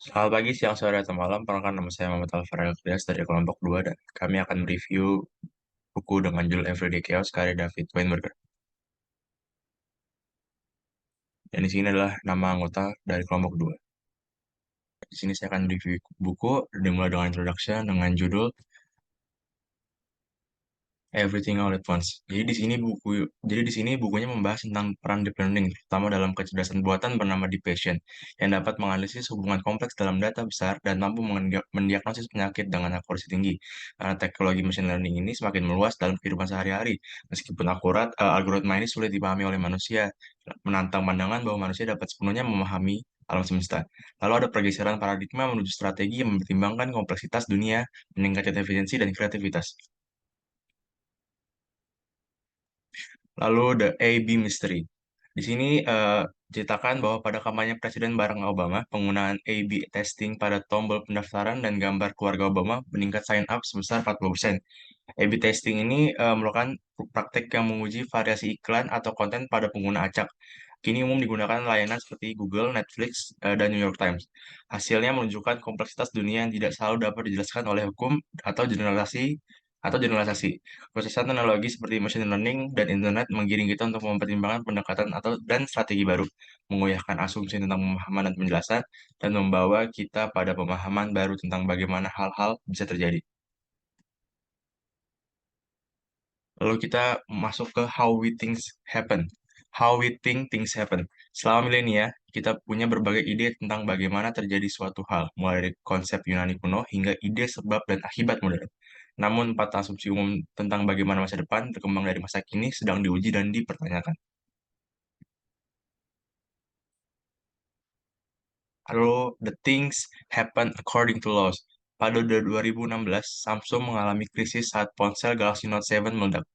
Selamat pagi, siang, sore, atau malam. Perkenalkan nama saya Muhammad Alfarel Krias dari kelompok 2 dan kami akan mereview buku dengan judul Everyday Chaos karya David Weinberger. Dan di sini adalah nama anggota dari kelompok 2. Di sini saya akan review buku dimulai dengan introduction dengan judul Everything All at Once. Jadi di sini bukunya membahas tentang peran deep learning, terutama dalam kecerdasan buatan bernama Deep Patient, yang dapat menganalisis hubungan kompleks dalam data besar dan mampu mendiagnosis penyakit dengan akurasi tinggi. Karena teknologi machine learning ini semakin meluas dalam kehidupan sehari-hari, meskipun akurat, algoritma ini sulit dipahami oleh manusia, menantang pandangan bahwa manusia dapat sepenuhnya memahami alam semesta. Lalu ada pergeseran paradigma menuju strategi yang mempertimbangkan kompleksitas dunia, meningkatkan efisiensi dan kreativitas. Lalu The A-B Mystery. Di sini ceritakan bahwa pada kampanye Presiden Barack Obama, penggunaan A-B testing pada tombol pendaftaran dan gambar keluarga Obama meningkat sign up sebesar 40%. A/B testing ini merupakan praktek yang menguji variasi iklan atau konten pada pengguna acak. Kini umum digunakan layanan seperti Google, Netflix, dan New York Times. Hasilnya menunjukkan kompleksitas dunia yang tidak selalu dapat dijelaskan oleh hukum atau generalisasi. Prosesan teknologi seperti machine learning dan internet menggiring kita untuk mempertimbangkan pendekatan dan strategi baru, mengoyahkan asumsi tentang pemahaman dan penjelasan, dan membawa kita pada pemahaman baru tentang bagaimana hal-hal bisa terjadi. Lalu kita masuk ke how we things happen. How we think things happen. Selama milenia, kita punya berbagai ide tentang bagaimana terjadi suatu hal, mulai dari konsep Yunani kuno hingga ide sebab dan akibat modern. Namun, empat asumsi umum tentang bagaimana masa depan berkembang dari masa kini sedang diuji dan dipertanyakan. Lalu, the things happen according to laws. Pada 2016, Samsung mengalami krisis saat ponsel Galaxy Note 7 meledak,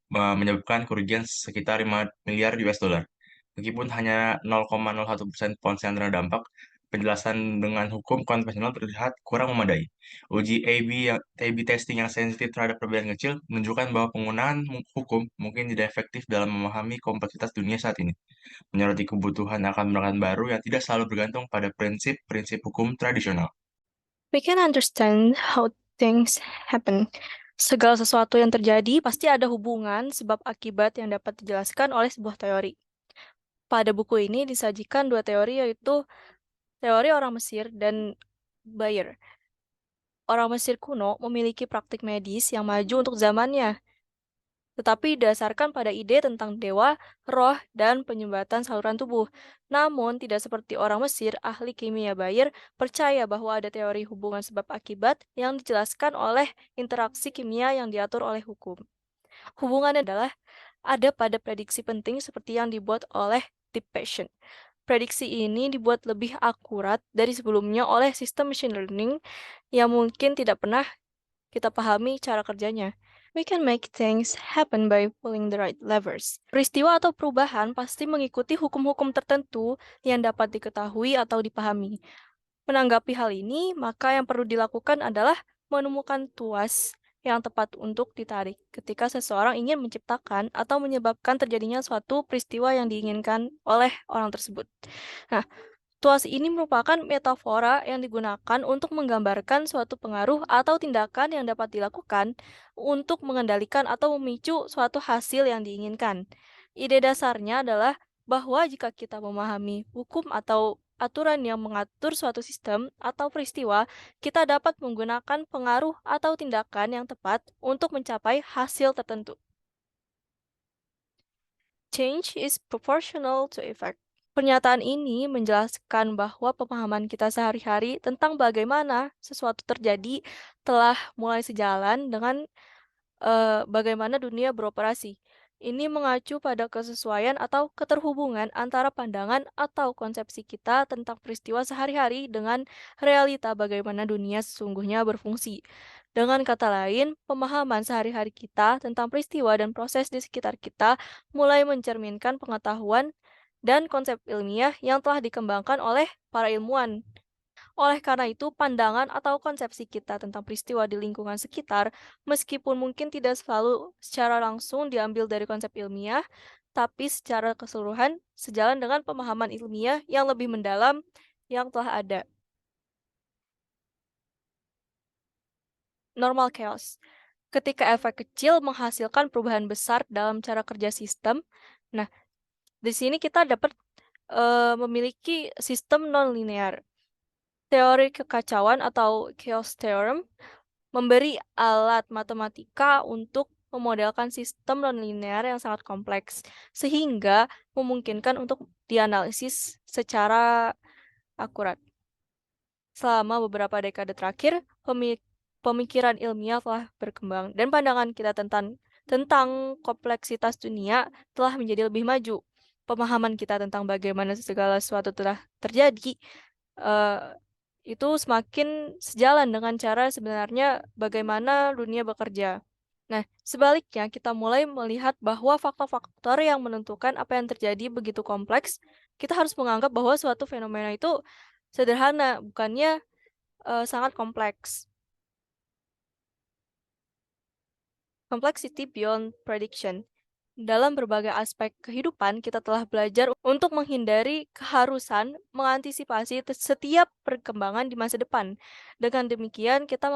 menyebabkan kerugian sekitar 5 miliar US dollar. Meskipun hanya 0,01% ponsel yang terkena dampak, penjelasan dengan hukum konvensional terlihat kurang memadai. Uji A/B testing yang sensitif terhadap perbedaan kecil menunjukkan bahwa penggunaan hukum mungkin tidak efektif dalam memahami kompleksitas dunia saat ini, menyoroti kebutuhan akan pendekatan baru yang tidak selalu bergantung pada prinsip-prinsip hukum tradisional. We can understand how things happen. Segala sesuatu yang terjadi pasti ada hubungan sebab akibat yang dapat dijelaskan oleh sebuah teori. Pada buku ini disajikan dua teori, yaitu teori orang Mesir dan Bayer. Orang Mesir kuno memiliki praktik medis yang maju untuk zamannya, tetapi didasarkan pada ide tentang dewa, roh, dan penyumbatan saluran tubuh. Namun, tidak seperti orang Mesir, ahli kimia Bayer percaya bahwa ada teori hubungan sebab akibat yang dijelaskan oleh interaksi kimia yang diatur oleh hukum. Hubungannya adalah ada pada prediksi penting seperti yang dibuat oleh Deep Patient. Prediksi ini dibuat lebih akurat dari sebelumnya oleh sistem machine learning yang mungkin tidak pernah kita pahami cara kerjanya. We can make things happen by pulling the right levers. Peristiwa atau perubahan pasti mengikuti hukum-hukum tertentu yang dapat diketahui atau dipahami. Menanggapi hal ini, maka yang perlu dilakukan adalah menemukan tuas yang tepat untuk ditarik ketika seseorang ingin menciptakan atau menyebabkan terjadinya suatu peristiwa yang diinginkan oleh orang tersebut. Nah, tuas ini merupakan metafora yang digunakan untuk menggambarkan suatu pengaruh atau tindakan yang dapat dilakukan untuk mengendalikan atau memicu suatu hasil yang diinginkan. Ide dasarnya adalah bahwa jika kita memahami hukum atau aturan yang mengatur suatu sistem atau peristiwa, kita dapat menggunakan pengaruh atau tindakan yang tepat untuk mencapai hasil tertentu. Change is proportional to effect. Pernyataan ini menjelaskan bahwa pemahaman kita sehari-hari tentang bagaimana sesuatu terjadi telah mulai sejalan dengan bagaimana dunia beroperasi. Ini mengacu pada kesesuaian atau keterhubungan antara pandangan atau konsepsi kita tentang peristiwa sehari-hari dengan realita bagaimana dunia sesungguhnya berfungsi. Dengan kata lain, pemahaman sehari-hari kita tentang peristiwa dan proses di sekitar kita mulai mencerminkan pengetahuan dan konsep ilmiah yang telah dikembangkan oleh para ilmuwan. Oleh karena itu, pandangan atau konsepsi kita tentang peristiwa di lingkungan sekitar, meskipun mungkin tidak selalu secara langsung diambil dari konsep ilmiah, tapi secara keseluruhan sejalan dengan pemahaman ilmiah yang lebih mendalam yang telah ada. normal chaos. Ketika efek kecil menghasilkan perubahan besar dalam cara kerja sistem, nah, di sini kita dapat memiliki sistem non-linear. Teori kekacauan atau chaos theorem memberi alat matematika untuk memodelkan sistem nonlinear yang sangat kompleks, sehingga memungkinkan untuk dianalisis secara akurat. Selama beberapa dekade terakhir, pemikiran ilmiah telah berkembang dan pandangan kita tentang kompleksitas dunia telah menjadi lebih maju. Pemahaman kita tentang bagaimana segala sesuatu telah terjadi eh, itu semakin sejalan dengan cara sebenarnya bagaimana dunia bekerja. Nah, sebaliknya kita mulai melihat bahwa faktor-faktor yang menentukan apa yang terjadi begitu kompleks, kita harus menganggap bahwa suatu fenomena itu sederhana, bukannya sangat kompleks. Complexity beyond prediction. Dalam berbagai aspek kehidupan, kita telah belajar untuk menghindari keharusan mengantisipasi setiap perkembangan di masa depan. Dengan demikian, kita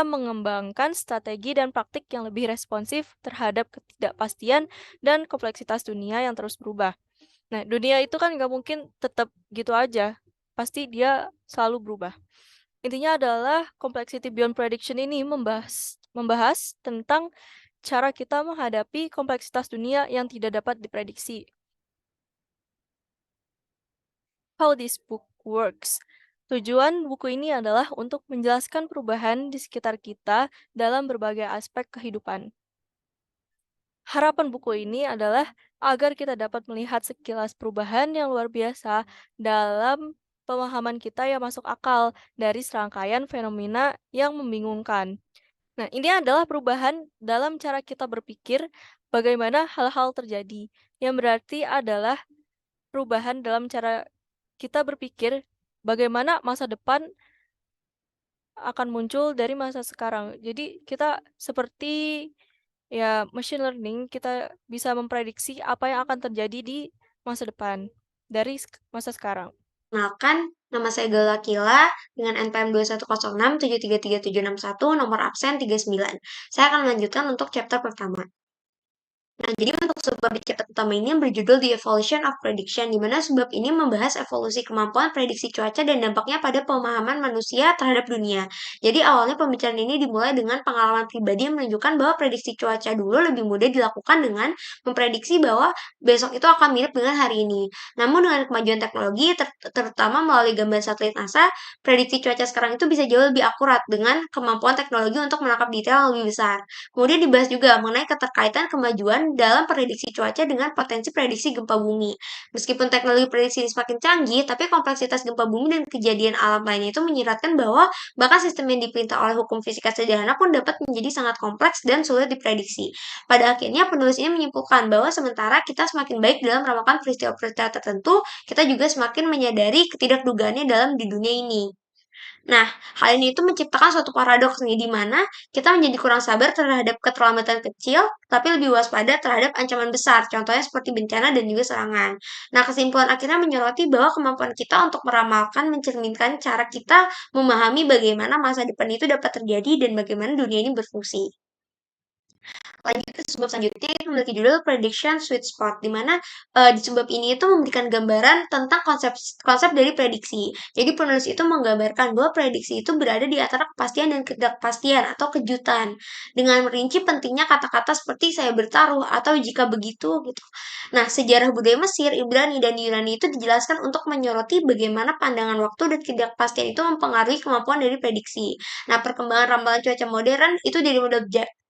mengembangkan strategi dan praktik yang lebih responsif terhadap ketidakpastian dan kompleksitas dunia yang terus berubah. Nah, dunia itu kan nggak mungkin tetap gitu aja. Pasti dia selalu berubah. Intinya adalah complexity beyond prediction ini membahas tentang cara kita menghadapi kompleksitas dunia yang tidak dapat diprediksi. How this book works. Tujuan buku ini adalah untuk menjelaskan perubahan di sekitar kita dalam berbagai aspek kehidupan. Harapan buku ini adalah agar kita dapat melihat sekilas perubahan yang luar biasa dalam pemahaman kita yang masuk akal dari serangkaian fenomena yang membingungkan. Nah, ini adalah perubahan dalam cara kita berpikir bagaimana hal-hal terjadi, yang berarti adalah perubahan dalam cara kita berpikir bagaimana masa depan akan muncul dari masa sekarang. Jadi kita seperti ya machine learning, kita bisa memprediksi apa yang akan terjadi di masa depan dari masa sekarang. Kenalkan, nama saya Gala Kila dengan NPM 21067333761 nomor absen 39. Saya akan melanjutkan untuk chapter pertama. Nah, jadi untuk subbab di chapter pertama ini yang berjudul The Evolution of Prediction, di mana subbab ini membahas evolusi kemampuan prediksi cuaca dan dampaknya pada pemahaman manusia terhadap dunia. Jadi awalnya pembicaraan ini dimulai dengan pengalaman pribadi yang menunjukkan bahwa prediksi cuaca dulu lebih mudah dilakukan dengan memprediksi bahwa besok itu akan mirip dengan hari ini. Namun dengan kemajuan teknologi, terutama melalui gambar satelit NASA, prediksi cuaca sekarang itu bisa jauh lebih akurat dengan kemampuan teknologi untuk menangkap detail yang lebih besar. Kemudian dibahas juga mengenai keterkaitan kemajuan dalam prediksi cuaca dengan potensi prediksi gempa bumi. Meskipun teknologi prediksi ini semakin canggih, tapi kompleksitas gempa bumi dan kejadian alam lainnya itu menyiratkan bahwa bahkan sistem yang diperintah oleh hukum fisika sederhana pun dapat menjadi sangat kompleks dan sulit diprediksi. Pada akhirnya, penulis ini menyimpulkan bahwa sementara kita semakin baik dalam meramalkan peristiwa-peristiwa tertentu, kita juga semakin menyadari ketidakdugaannya dalam di dunia ini. Nah, hal ini itu menciptakan suatu paradoks nih, di mana kita menjadi kurang sabar terhadap keterlambatan kecil, tapi lebih waspada terhadap ancaman besar, contohnya seperti bencana dan juga serangan. Nah, kesimpulan akhirnya menyoroti bahwa kemampuan kita untuk meramalkan mencerminkan cara kita memahami bagaimana masa depan itu dapat terjadi dan bagaimana dunia ini berfungsi. Lanjut ke subbab selanjutnya itu memiliki judul Prediction Sweet Spot, di mana di subbab ini itu memberikan gambaran tentang konsep dari prediksi. Jadi penulis itu menggambarkan bahwa prediksi itu berada di antara kepastian dan ketidakpastian atau kejutan, dengan merinci pentingnya kata-kata seperti saya bertaruh atau jika begitu gitu. Nah, sejarah budaya Mesir, Ibrani, dan Yunani itu dijelaskan untuk menyoroti bagaimana pandangan waktu dan ketidakpastian itu mempengaruhi kemampuan dari prediksi. Nah, perkembangan ramalan cuaca modern itu dari model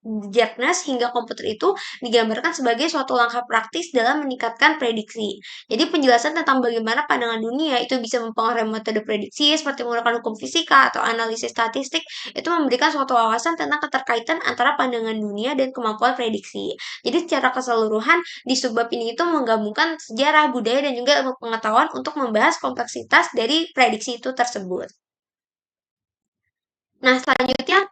Jarnes hingga komputer itu digambarkan sebagai suatu langkah praktis dalam meningkatkan prediksi. Jadi penjelasan tentang bagaimana pandangan dunia itu bisa mempengaruhi metode prediksi seperti menggunakan hukum fisika atau analisis statistik itu memberikan suatu wawasan tentang keterkaitan antara pandangan dunia dan kemampuan prediksi. Jadi secara keseluruhan di subbab ini itu menggabungkan sejarah, budaya, dan juga ilmu pengetahuan untuk membahas kompleksitas dari prediksi itu tersebut. Nah, selanjutnya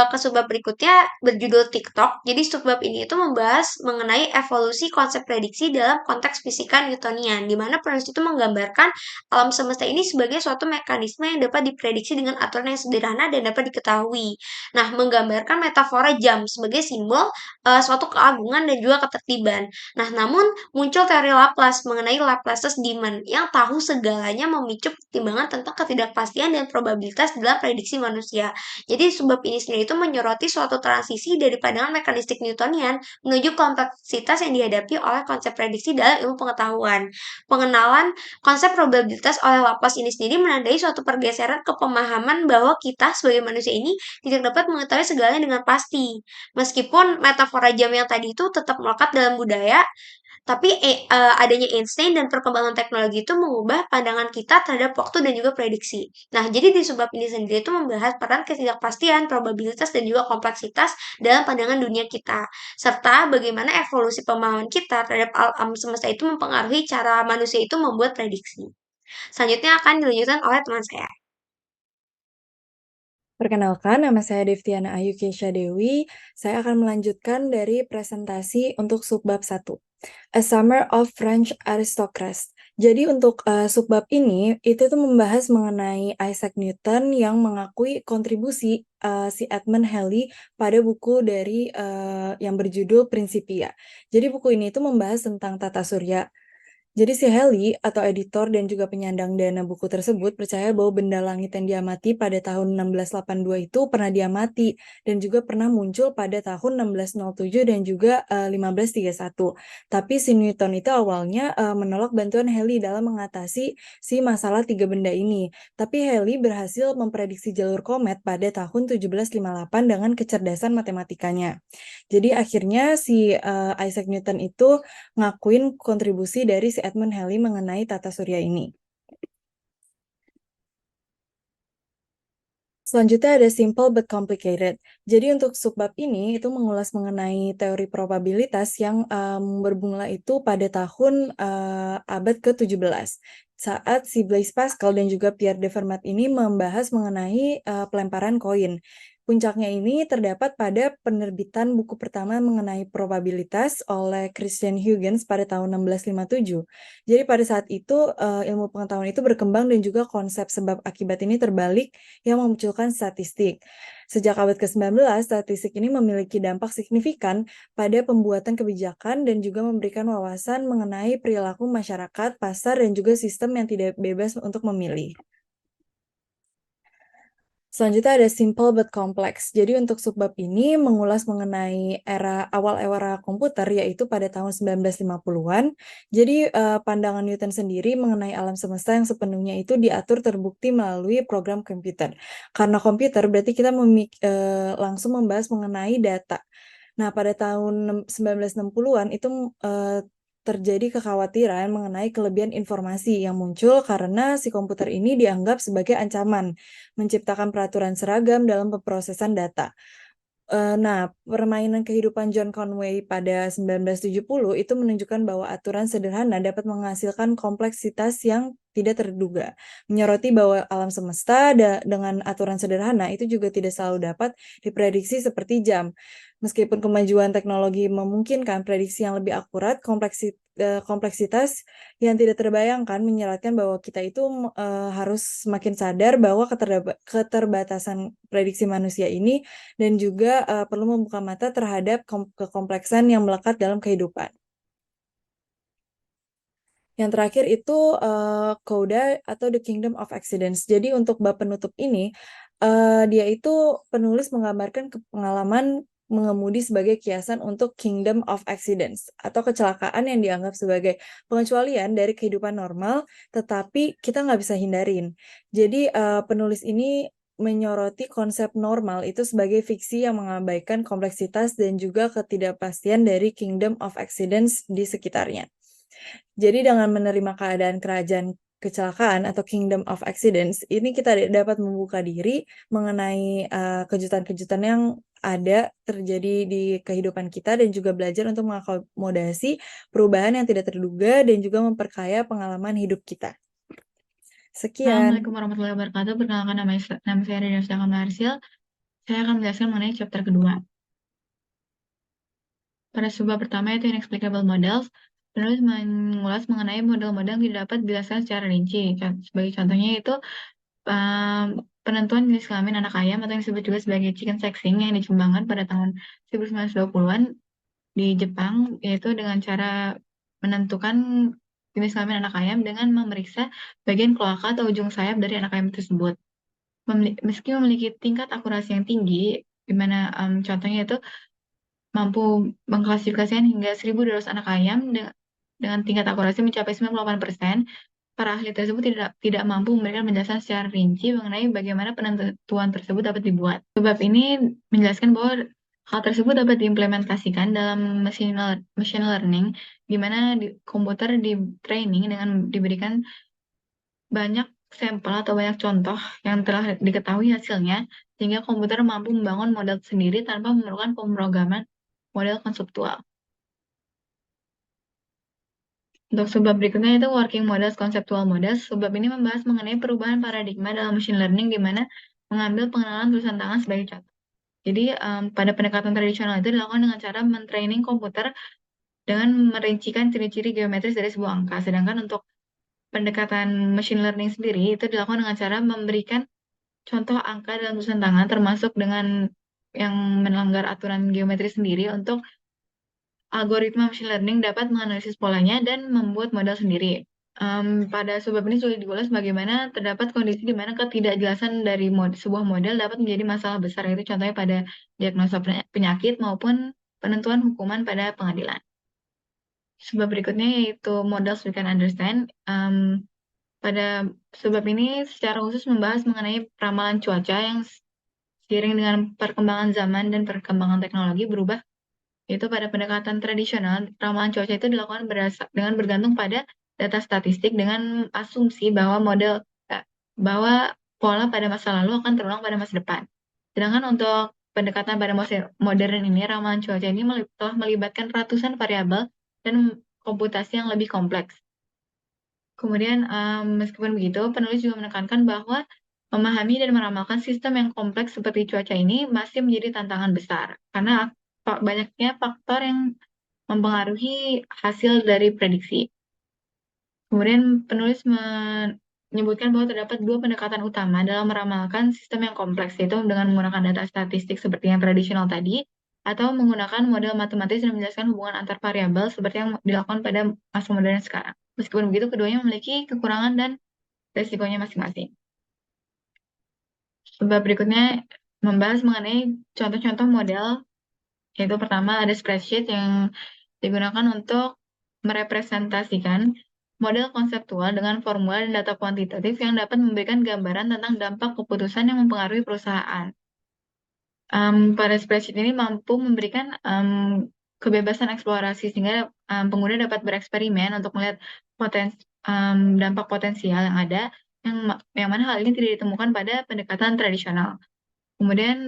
ke subbab berikutnya berjudul TikTok. Jadi subbab ini itu membahas mengenai evolusi konsep prediksi dalam konteks fisika Newtonian, di mana penulis itu menggambarkan alam semesta ini sebagai suatu mekanisme yang dapat diprediksi dengan aturan yang sederhana dan dapat diketahui. Nah, menggambarkan metafora jam sebagai simbol suatu keagungan dan juga ketertiban. Nah, namun muncul teori Laplace mengenai Laplace's demon yang tahu segalanya memicu pertimbangan tentang ketidakpastian dan probabilitas dalam prediksi manusia. Jadi subbab ini sendiri itu menyoroti suatu transisi dari pandangan mekanistik Newtonian menuju kompleksitas yang dihadapi oleh konsep prediksi dalam ilmu pengetahuan. Pengenalan konsep probabilitas oleh Laplace ini sendiri menandai suatu pergeseran ke pemahaman bahwa kita sebagai manusia ini tidak dapat mengetahui segalanya dengan pasti. Meskipun metafora jam yang tadi itu tetap melekat dalam budaya, tapi adanya Einstein dan perkembangan teknologi itu mengubah pandangan kita terhadap waktu dan juga prediksi. Nah, jadi di subbab ini sendiri itu membahas peran ketidakpastian, probabilitas, dan juga kompleksitas dalam pandangan dunia kita. Serta bagaimana evolusi pemahaman kita terhadap alam semesta itu mempengaruhi cara manusia itu membuat prediksi. Selanjutnya akan dilanjutkan oleh teman saya. Perkenalkan, nama saya Devtiana Ayu Kesha Dewi. Saya akan melanjutkan dari presentasi untuk subbab 1, A Summer of French Aristocrats. Jadi untuk subbab ini, itu tuh membahas mengenai Isaac Newton yang mengakui kontribusi si Edmund Halley pada buku dari yang berjudul Principia. Jadi buku ini tuh membahas tentang tata surya. Jadi si Halley atau editor dan juga penyandang dana buku tersebut percaya bahwa benda langit yang diamati pada tahun 1682 itu pernah diamati dan juga pernah muncul pada tahun 1607 dan juga 1531. Tapi si Newton itu awalnya menolak bantuan Halley dalam mengatasi si masalah 3 benda ini. Tapi Halley berhasil memprediksi jalur komet pada tahun 1758 dengan kecerdasan matematikanya. Jadi akhirnya si Isaac Newton itu ngakuin kontribusi dari si Edmund Halley mengenai tata surya ini. Selanjutnya ada simple but complicated. Jadi untuk subbab ini itu mengulas mengenai teori probabilitas yang bermula itu pada tahun abad ke-17. Saat si Blaise Pascal dan juga Pierre de Fermat ini membahas mengenai pelemparan koin. Puncaknya ini terdapat pada penerbitan buku pertama mengenai probabilitas oleh Christian Huygens pada tahun 1657. Jadi pada saat itu ilmu pengetahuan itu berkembang dan juga konsep sebab akibat ini terbalik yang memunculkan statistik. Sejak abad ke-19, statistik ini memiliki dampak signifikan pada pembuatan kebijakan dan juga memberikan wawasan mengenai perilaku masyarakat, pasar, dan juga sistem yang tidak bebas untuk memilih. Selanjutnya ada simple but complex. Jadi untuk subbab ini mengulas mengenai awal era komputer yaitu pada tahun 1950-an. Jadi pandangan Newton sendiri mengenai alam semesta yang sepenuhnya itu diatur terbukti melalui program komputer. Karena komputer berarti kita langsung membahas mengenai data. Nah, pada tahun 1960-an itu terjadi kekhawatiran mengenai kelebihan informasi yang muncul karena si komputer ini dianggap sebagai ancaman menciptakan peraturan seragam dalam pemrosesan data. Nah, permainan kehidupan John Conway pada 1970 itu menunjukkan bahwa aturan sederhana dapat menghasilkan kompleksitas yang tidak terduga. Menyoroti bahwa alam semesta dengan aturan sederhana itu juga tidak selalu dapat diprediksi seperti jam. Meskipun kemajuan teknologi memungkinkan prediksi yang lebih akurat, kompleksitas yang tidak terbayangkan menyeratkan bahwa kita itu harus semakin sadar bahwa keterbatasan prediksi manusia ini dan juga perlu membuka mata terhadap kekompleksan yang melekat dalam kehidupan. Yang terakhir itu Coda atau The Kingdom of Accidents. Jadi untuk bab penutup ini, dia itu penulis menggambarkan pengalaman mengemudi sebagai kiasan untuk Kingdom of Accidents atau kecelakaan yang dianggap sebagai pengecualian dari kehidupan normal, tetapi kita nggak bisa hindarin. Jadi penulis ini menyoroti konsep normal itu sebagai fiksi yang mengabaikan kompleksitas dan juga ketidakpastian dari Kingdom of Accidents di sekitarnya. Jadi dengan menerima keadaan kerajaan kecelakaan atau Kingdom of Accidents, ini kita dapat membuka diri mengenai kejutan-kejutan yang ada terjadi di kehidupan kita dan juga belajar untuk mengakomodasi perubahan yang tidak terduga dan juga memperkaya pengalaman hidup kita. Sekian. Assalamualaikum warahmatullahi wabarakatuh. Perkenalkan nama saya Rina Sudhakar Marsil. Saya akan menjelaskan mengenai chapter kedua. Pada subbab pertama yaitu inexplicable models, penulis mengulas mengenai model-model yang tidak dapat dijelaskan secara rinci. Sebagai contohnya itu penentuan jenis kelamin anak ayam atau yang disebut juga sebagai chicken sexing yang dikembangkan pada tahun 1920-an di Jepang, yaitu dengan cara menentukan jenis kelamin anak ayam dengan memeriksa bagian kloaka atau ujung sayap dari anak ayam tersebut. Meski memiliki tingkat akurasi yang tinggi, di mana contohnya itu mampu mengklasifikasikan hingga 1.200 anak ayam dengan tingkat akurasi mencapai 98%, para ahli tersebut tidak mampu memberikan penjelasan secara rinci mengenai bagaimana penentuan tersebut dapat dibuat. Sebab ini menjelaskan bahwa hal tersebut dapat diimplementasikan dalam machine learning, di mana komputer di training dengan diberikan banyak sampel atau banyak contoh yang telah diketahui hasilnya, sehingga komputer mampu membangun model sendiri tanpa memerlukan pemrograman model konseptual. Untuk sebab berikutnya itu working models, conceptual models. Sebab ini membahas mengenai perubahan paradigma dalam machine learning di mana mengambil pengenalan tulisan tangan sebagai contoh. Jadi pada pendekatan tradisional itu dilakukan dengan cara mentraining komputer dengan merincikan ciri-ciri geometris dari sebuah angka. Sedangkan untuk pendekatan machine learning sendiri itu dilakukan dengan cara memberikan contoh angka dalam tulisan tangan termasuk dengan yang melanggar aturan geometri sendiri untuk algoritma machine learning dapat menganalisis polanya dan membuat model sendiri. Pada sebab ini sudah diulas bagaimana terdapat kondisi di mana ketidakjelasan dari sebuah model dapat menjadi masalah besar, yaitu contohnya pada diagnosa penyakit maupun penentuan hukuman pada pengadilan. Sebab berikutnya yaitu models we can understand. Pada sebab ini secara khusus membahas mengenai ramalan cuaca yang seiring dengan perkembangan zaman dan perkembangan teknologi berubah. Itu pada pendekatan tradisional, ramalan cuaca itu dilakukan dengan bergantung pada data statistik dengan asumsi bahwa pola pada masa lalu akan terulang pada masa depan. Sedangkan untuk pendekatan pada masa modern ini, ramalan cuaca ini telah melibatkan ratusan variabel dan komputasi yang lebih kompleks. Kemudian, meskipun begitu, penulis juga menekankan bahwa memahami dan meramalkan sistem yang kompleks seperti cuaca ini masih menjadi tantangan besar, karena banyaknya faktor yang mempengaruhi hasil dari prediksi. Kemudian penulis menyebutkan bahwa terdapat dua pendekatan utama dalam meramalkan sistem yang kompleks, yaitu dengan menggunakan data statistik seperti yang tradisional tadi, atau menggunakan model matematis dan menjelaskan hubungan antar variabel seperti yang dilakukan pada masa modern sekarang. Meskipun begitu, keduanya memiliki kekurangan dan resikonya masing-masing. Sebab berikutnya membahas mengenai contoh-contoh model, yaitu pertama ada spreadsheet yang digunakan untuk merepresentasikan model konseptual dengan formula dan data kuantitatif yang dapat memberikan gambaran tentang dampak keputusan yang mempengaruhi perusahaan. Pada spreadsheet ini mampu memberikan kebebasan eksplorasi sehingga pengguna dapat bereksperimen untuk melihat dampak potensial yang ada, yang mana hal ini tidak ditemukan pada pendekatan tradisional. Kemudian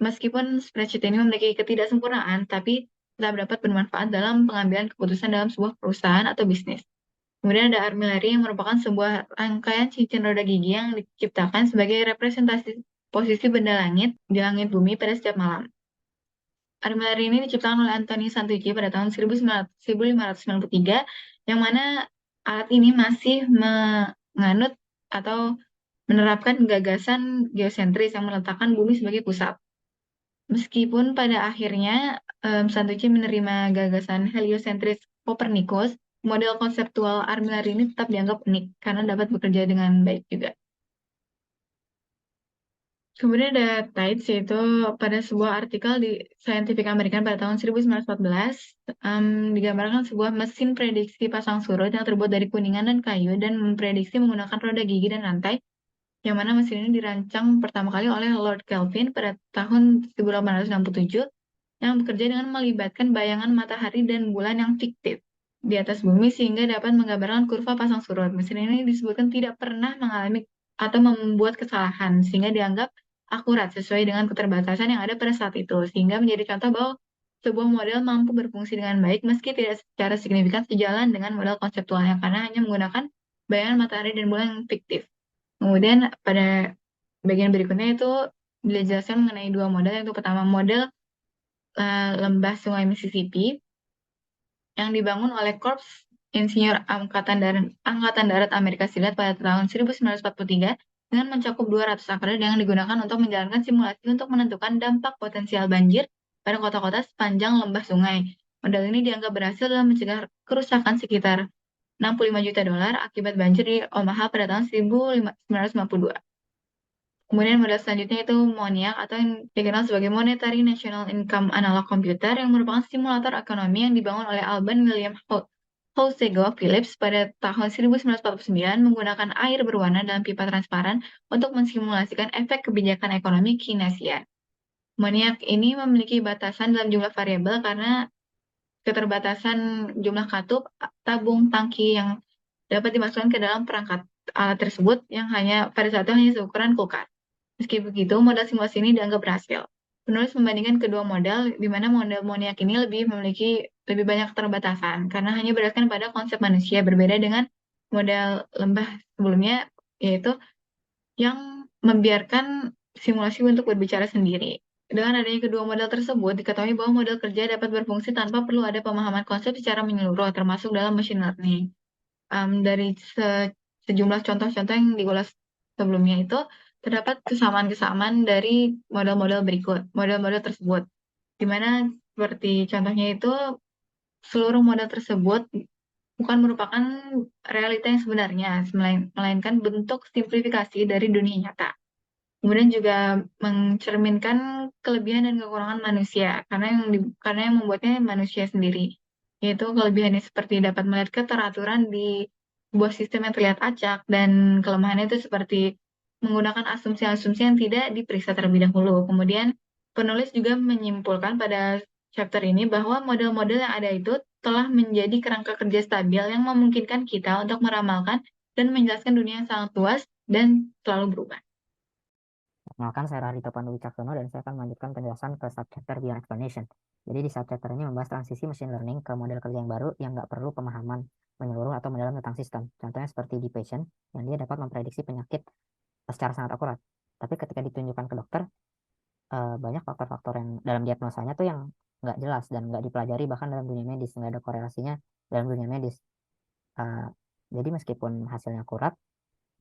meskipun spreadsheet ini memiliki ketidaksempurnaan, tapi tetap dapat bermanfaat dalam pengambilan keputusan dalam sebuah perusahaan atau bisnis. Kemudian ada armillary yang merupakan sebuah rangkaian cincin roda gigi yang diciptakan sebagai representasi posisi benda langit di langit bumi pada setiap malam. Armillary ini diciptakan oleh Anthony Santucci pada tahun 1593, yang mana alat ini masih menganut atau menerapkan gagasan geosentris yang meletakkan bumi sebagai pusat. Meskipun pada akhirnya Santucci menerima gagasan heliosentris Copernicus, model konseptual armillary ini tetap dianggap unik karena dapat bekerja dengan baik juga. Kemudian ada Tides, yaitu pada sebuah artikel di Scientific American pada tahun 1914, digambarkan sebuah mesin prediksi pasang surut yang terbuat dari kuningan dan kayu dan memprediksi menggunakan roda gigi dan rantai, yang mana mesin ini dirancang pertama kali oleh Lord Kelvin pada tahun 1867, yang bekerja dengan melibatkan bayangan matahari dan bulan yang fiktif di atas bumi sehingga dapat menggambarkan kurva pasang surut. Mesin ini disebutkan tidak pernah mengalami atau membuat kesalahan, sehingga dianggap akurat sesuai dengan keterbatasan yang ada pada saat itu, sehingga menjadi contoh bahwa sebuah model mampu berfungsi dengan baik meski tidak secara signifikan sejalan dengan model konseptualnya karena hanya menggunakan bayangan matahari dan bulan yang fiktif. Kemudian pada bagian berikutnya itu dijelaskan mengenai dua model. Yang pertama model lembah Sungai Mississippi yang dibangun oleh Korps Insinyur Angkatan Darat Amerika Serikat pada tahun 1943 dengan mencakup 200 akre yang digunakan untuk menjalankan simulasi untuk menentukan dampak potensial banjir pada kota-kota sepanjang lembah sungai. Model ini dianggap berhasil dalam mencegah kerusakan sekitar $65 juta akibat banjir di Omaha pada tahun 1952. Kemudian model selanjutnya itu MONIAC atau yang dikenal sebagai Monetary National Income Analog Computer yang merupakan simulator ekonomi yang dibangun oleh Alban William Housego Phillips pada tahun 1949 menggunakan air berwarna dalam pipa transparan untuk mensimulasikan efek kebijakan ekonomi Keynesian. MONIAC ini memiliki batasan dalam jumlah variabel karena keterbatasan jumlah katup tabung tangki yang dapat dimasukkan ke dalam perangkat alat tersebut yang pada saat itu hanya seukuran kulkas. Meski begitu, model simulasi ini dianggap berhasil. Penulis membandingkan kedua model, di mana model MONIAC ini memiliki lebih banyak keterbatasan karena hanya berdasarkan pada konsep manusia, berbeda dengan model lembah sebelumnya, yaitu yang membiarkan simulasi untuk berbicara sendiri. Dengan adanya kedua model tersebut, diketahui bahwa model kerja dapat berfungsi tanpa perlu ada pemahaman konsep secara menyeluruh, termasuk dalam machine learning. Dari sejumlah contoh-contoh yang diulas sebelumnya itu, terdapat kesamaan-kesamaan dari model-model berikut, model-model tersebut. Di mana seperti contohnya itu, seluruh model tersebut bukan merupakan realita yang sebenarnya, melainkan bentuk simplifikasi dari dunia nyata. Kemudian juga mencerminkan kelebihan dan kekurangan manusia, karena yang membuatnya manusia sendiri. Yaitu kelebihannya seperti dapat melihat keteraturan di sebuah sistem yang terlihat acak, dan kelemahannya itu seperti menggunakan asumsi-asumsi yang tidak diperiksa terlebih dahulu. Kemudian penulis juga menyimpulkan pada chapter ini bahwa model-model yang ada itu telah menjadi kerangka kerja stabil yang memungkinkan kita untuk meramalkan dan menjelaskan dunia yang sangat luas dan selalu berubah. Perkenalkan, saya Rarito Pandu Wicaksono dan saya akan melanjutkan penjelasan ke subchapter Beyond Explanation. Jadi di subchapter ini membahas transisi machine learning ke model kerja yang baru yang nggak perlu pemahaman menyeluruh atau mendalam tentang sistem. Contohnya seperti di patient, yang dia dapat memprediksi penyakit secara sangat akurat. Tapi ketika ditunjukkan ke dokter, banyak faktor-faktor yang dalam diagnosanya tuh yang nggak jelas dan nggak dipelajari bahkan dalam dunia medis, nggak ada korelasinya dalam dunia medis. Jadi meskipun hasilnya akurat,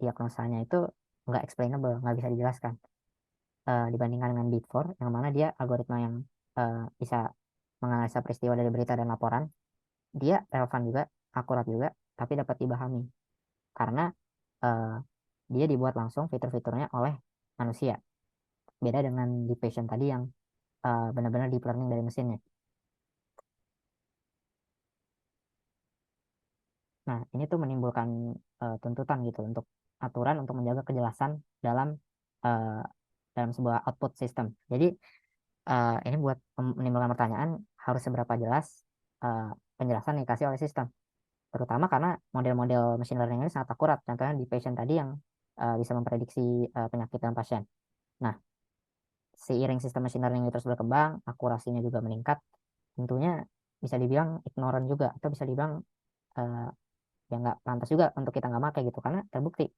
diagnosanya itu nggak explainable, nggak bisa dijelaskan. Dibandingkan dengan Big Four, yang mana dia algoritma yang bisa menganalisa peristiwa dari berita dan laporan, dia relevan juga, akurat juga, tapi dapat dipahami karena dia dibuat langsung fitur-fiturnya oleh manusia. Beda dengan di patient tadi yang benar-benar deep learning dari mesinnya. Nah, ini tuh menimbulkan tuntutan gitu untuk aturan untuk menjaga kejelasan dalam sebuah output system. Jadi ini buat menimbulkan pertanyaan, harus seberapa jelas penjelasan yang dikasih oleh sistem, terutama karena model-model machine learning ini sangat akurat. Contohnya di patient tadi yang bisa memprediksi penyakit dalam pasien. Nah, seiring sistem machine learning ini terus berkembang, akurasinya juga meningkat, tentunya bisa dibilang ignorant juga, atau bisa dibilang ya nggak pantas juga untuk kita nggak pakai gitu, karena terbukti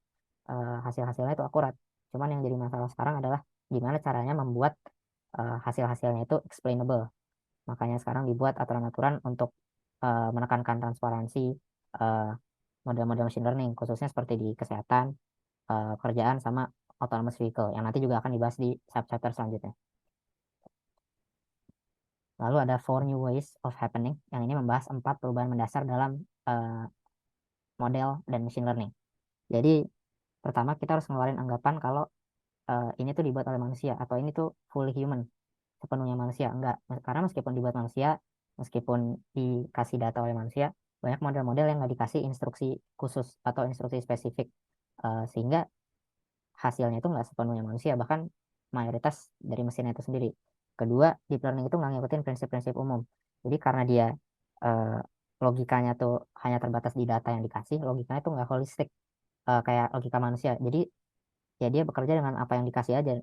hasil-hasilnya itu akurat. Cuman yang jadi masalah sekarang adalah gimana caranya membuat hasil-hasilnya itu explainable. Makanya sekarang dibuat aturan-aturan untuk menekankan transparansi model-model machine learning, khususnya seperti di kesehatan, pekerjaan, sama autonomous vehicle, yang nanti juga akan dibahas di subchapter selanjutnya. Lalu ada 4 new ways of happening, yang ini membahas 4 perubahan mendasar dalam model dan machine learning. Jadi pertama kita harus ngeluarin anggapan kalau ini tuh dibuat oleh manusia, atau ini tuh fully human, sepenuhnya manusia. Enggak, karena meskipun dibuat manusia, meskipun dikasih data oleh manusia, banyak model-model yang nggak dikasih instruksi khusus atau instruksi spesifik, sehingga hasilnya itu nggak sepenuhnya manusia, bahkan mayoritas dari mesinnya itu sendiri. Kedua, deep learning itu nggak ngikutin prinsip-prinsip umum. Jadi karena dia logikanya tuh hanya terbatas di data yang dikasih, logikanya tuh nggak holistik kayak logika manusia. Jadi ya dia bekerja dengan apa yang dikasih aja,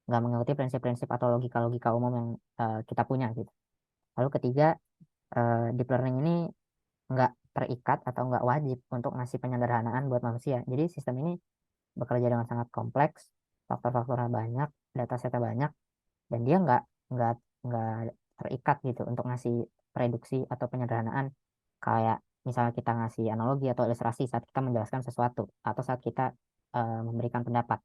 nggak mengikuti prinsip-prinsip atau logika-logika umum yang kita punya gitu. Lalu ketiga, deep learning ini nggak terikat atau nggak wajib untuk ngasih penyederhanaan buat manusia. Jadi sistem ini bekerja dengan sangat kompleks, faktor-faktornya banyak, datasetnya banyak, dan dia nggak terikat gitu untuk ngasih prediksi atau penyederhanaan kayak misalnya kita ngasih analogi atau ilustrasi saat kita menjelaskan sesuatu atau saat kita memberikan pendapat.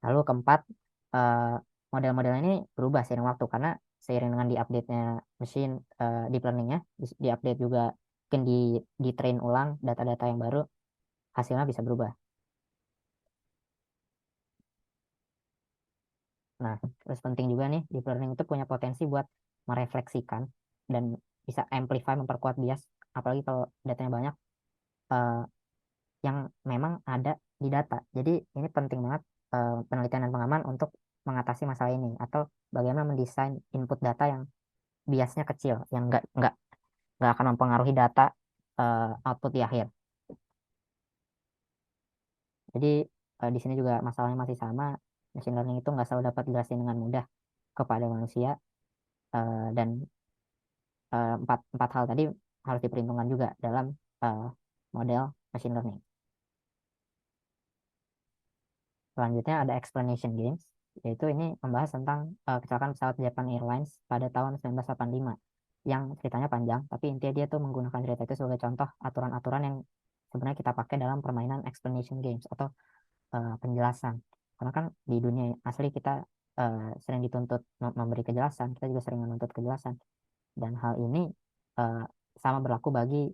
Lalu keempat, eh, model-model ini berubah seiring waktu karena seiring dengan diupdate-nya mesin deep learning-nya, diupdate juga mungkin di train ulang data-data yang baru, hasilnya bisa berubah. Nah, terus penting juga nih, deep learning itu punya potensi buat merefleksikan dan bisa amplify, memperkuat bias, apalagi kalau datanya banyak eh, yang memang ada di data. Jadi ini penting banget penelitian dan pengaman untuk mengatasi masalah ini atau bagaimana mendesain input data yang biasnya kecil, yang nggak akan mempengaruhi data output di akhir. Jadi di sini juga masalahnya masih sama, machine learning itu nggak selalu dapat dijelasin dengan mudah kepada manusia dan empat hal tadi harus diperhitungkan juga dalam model machine learning. Selanjutnya ada explanation games, yaitu ini membahas tentang kecelakaan pesawat Japan Airlines pada tahun 1985 yang ceritanya panjang, tapi intinya dia tuh menggunakan cerita itu sebagai contoh aturan-aturan yang sebenarnya kita pakai dalam permainan explanation games atau penjelasan. Karena kan di dunia asli kita sering dituntut memberi kejelasan, kita juga sering menuntut kejelasan. Dan hal ini sama berlaku bagi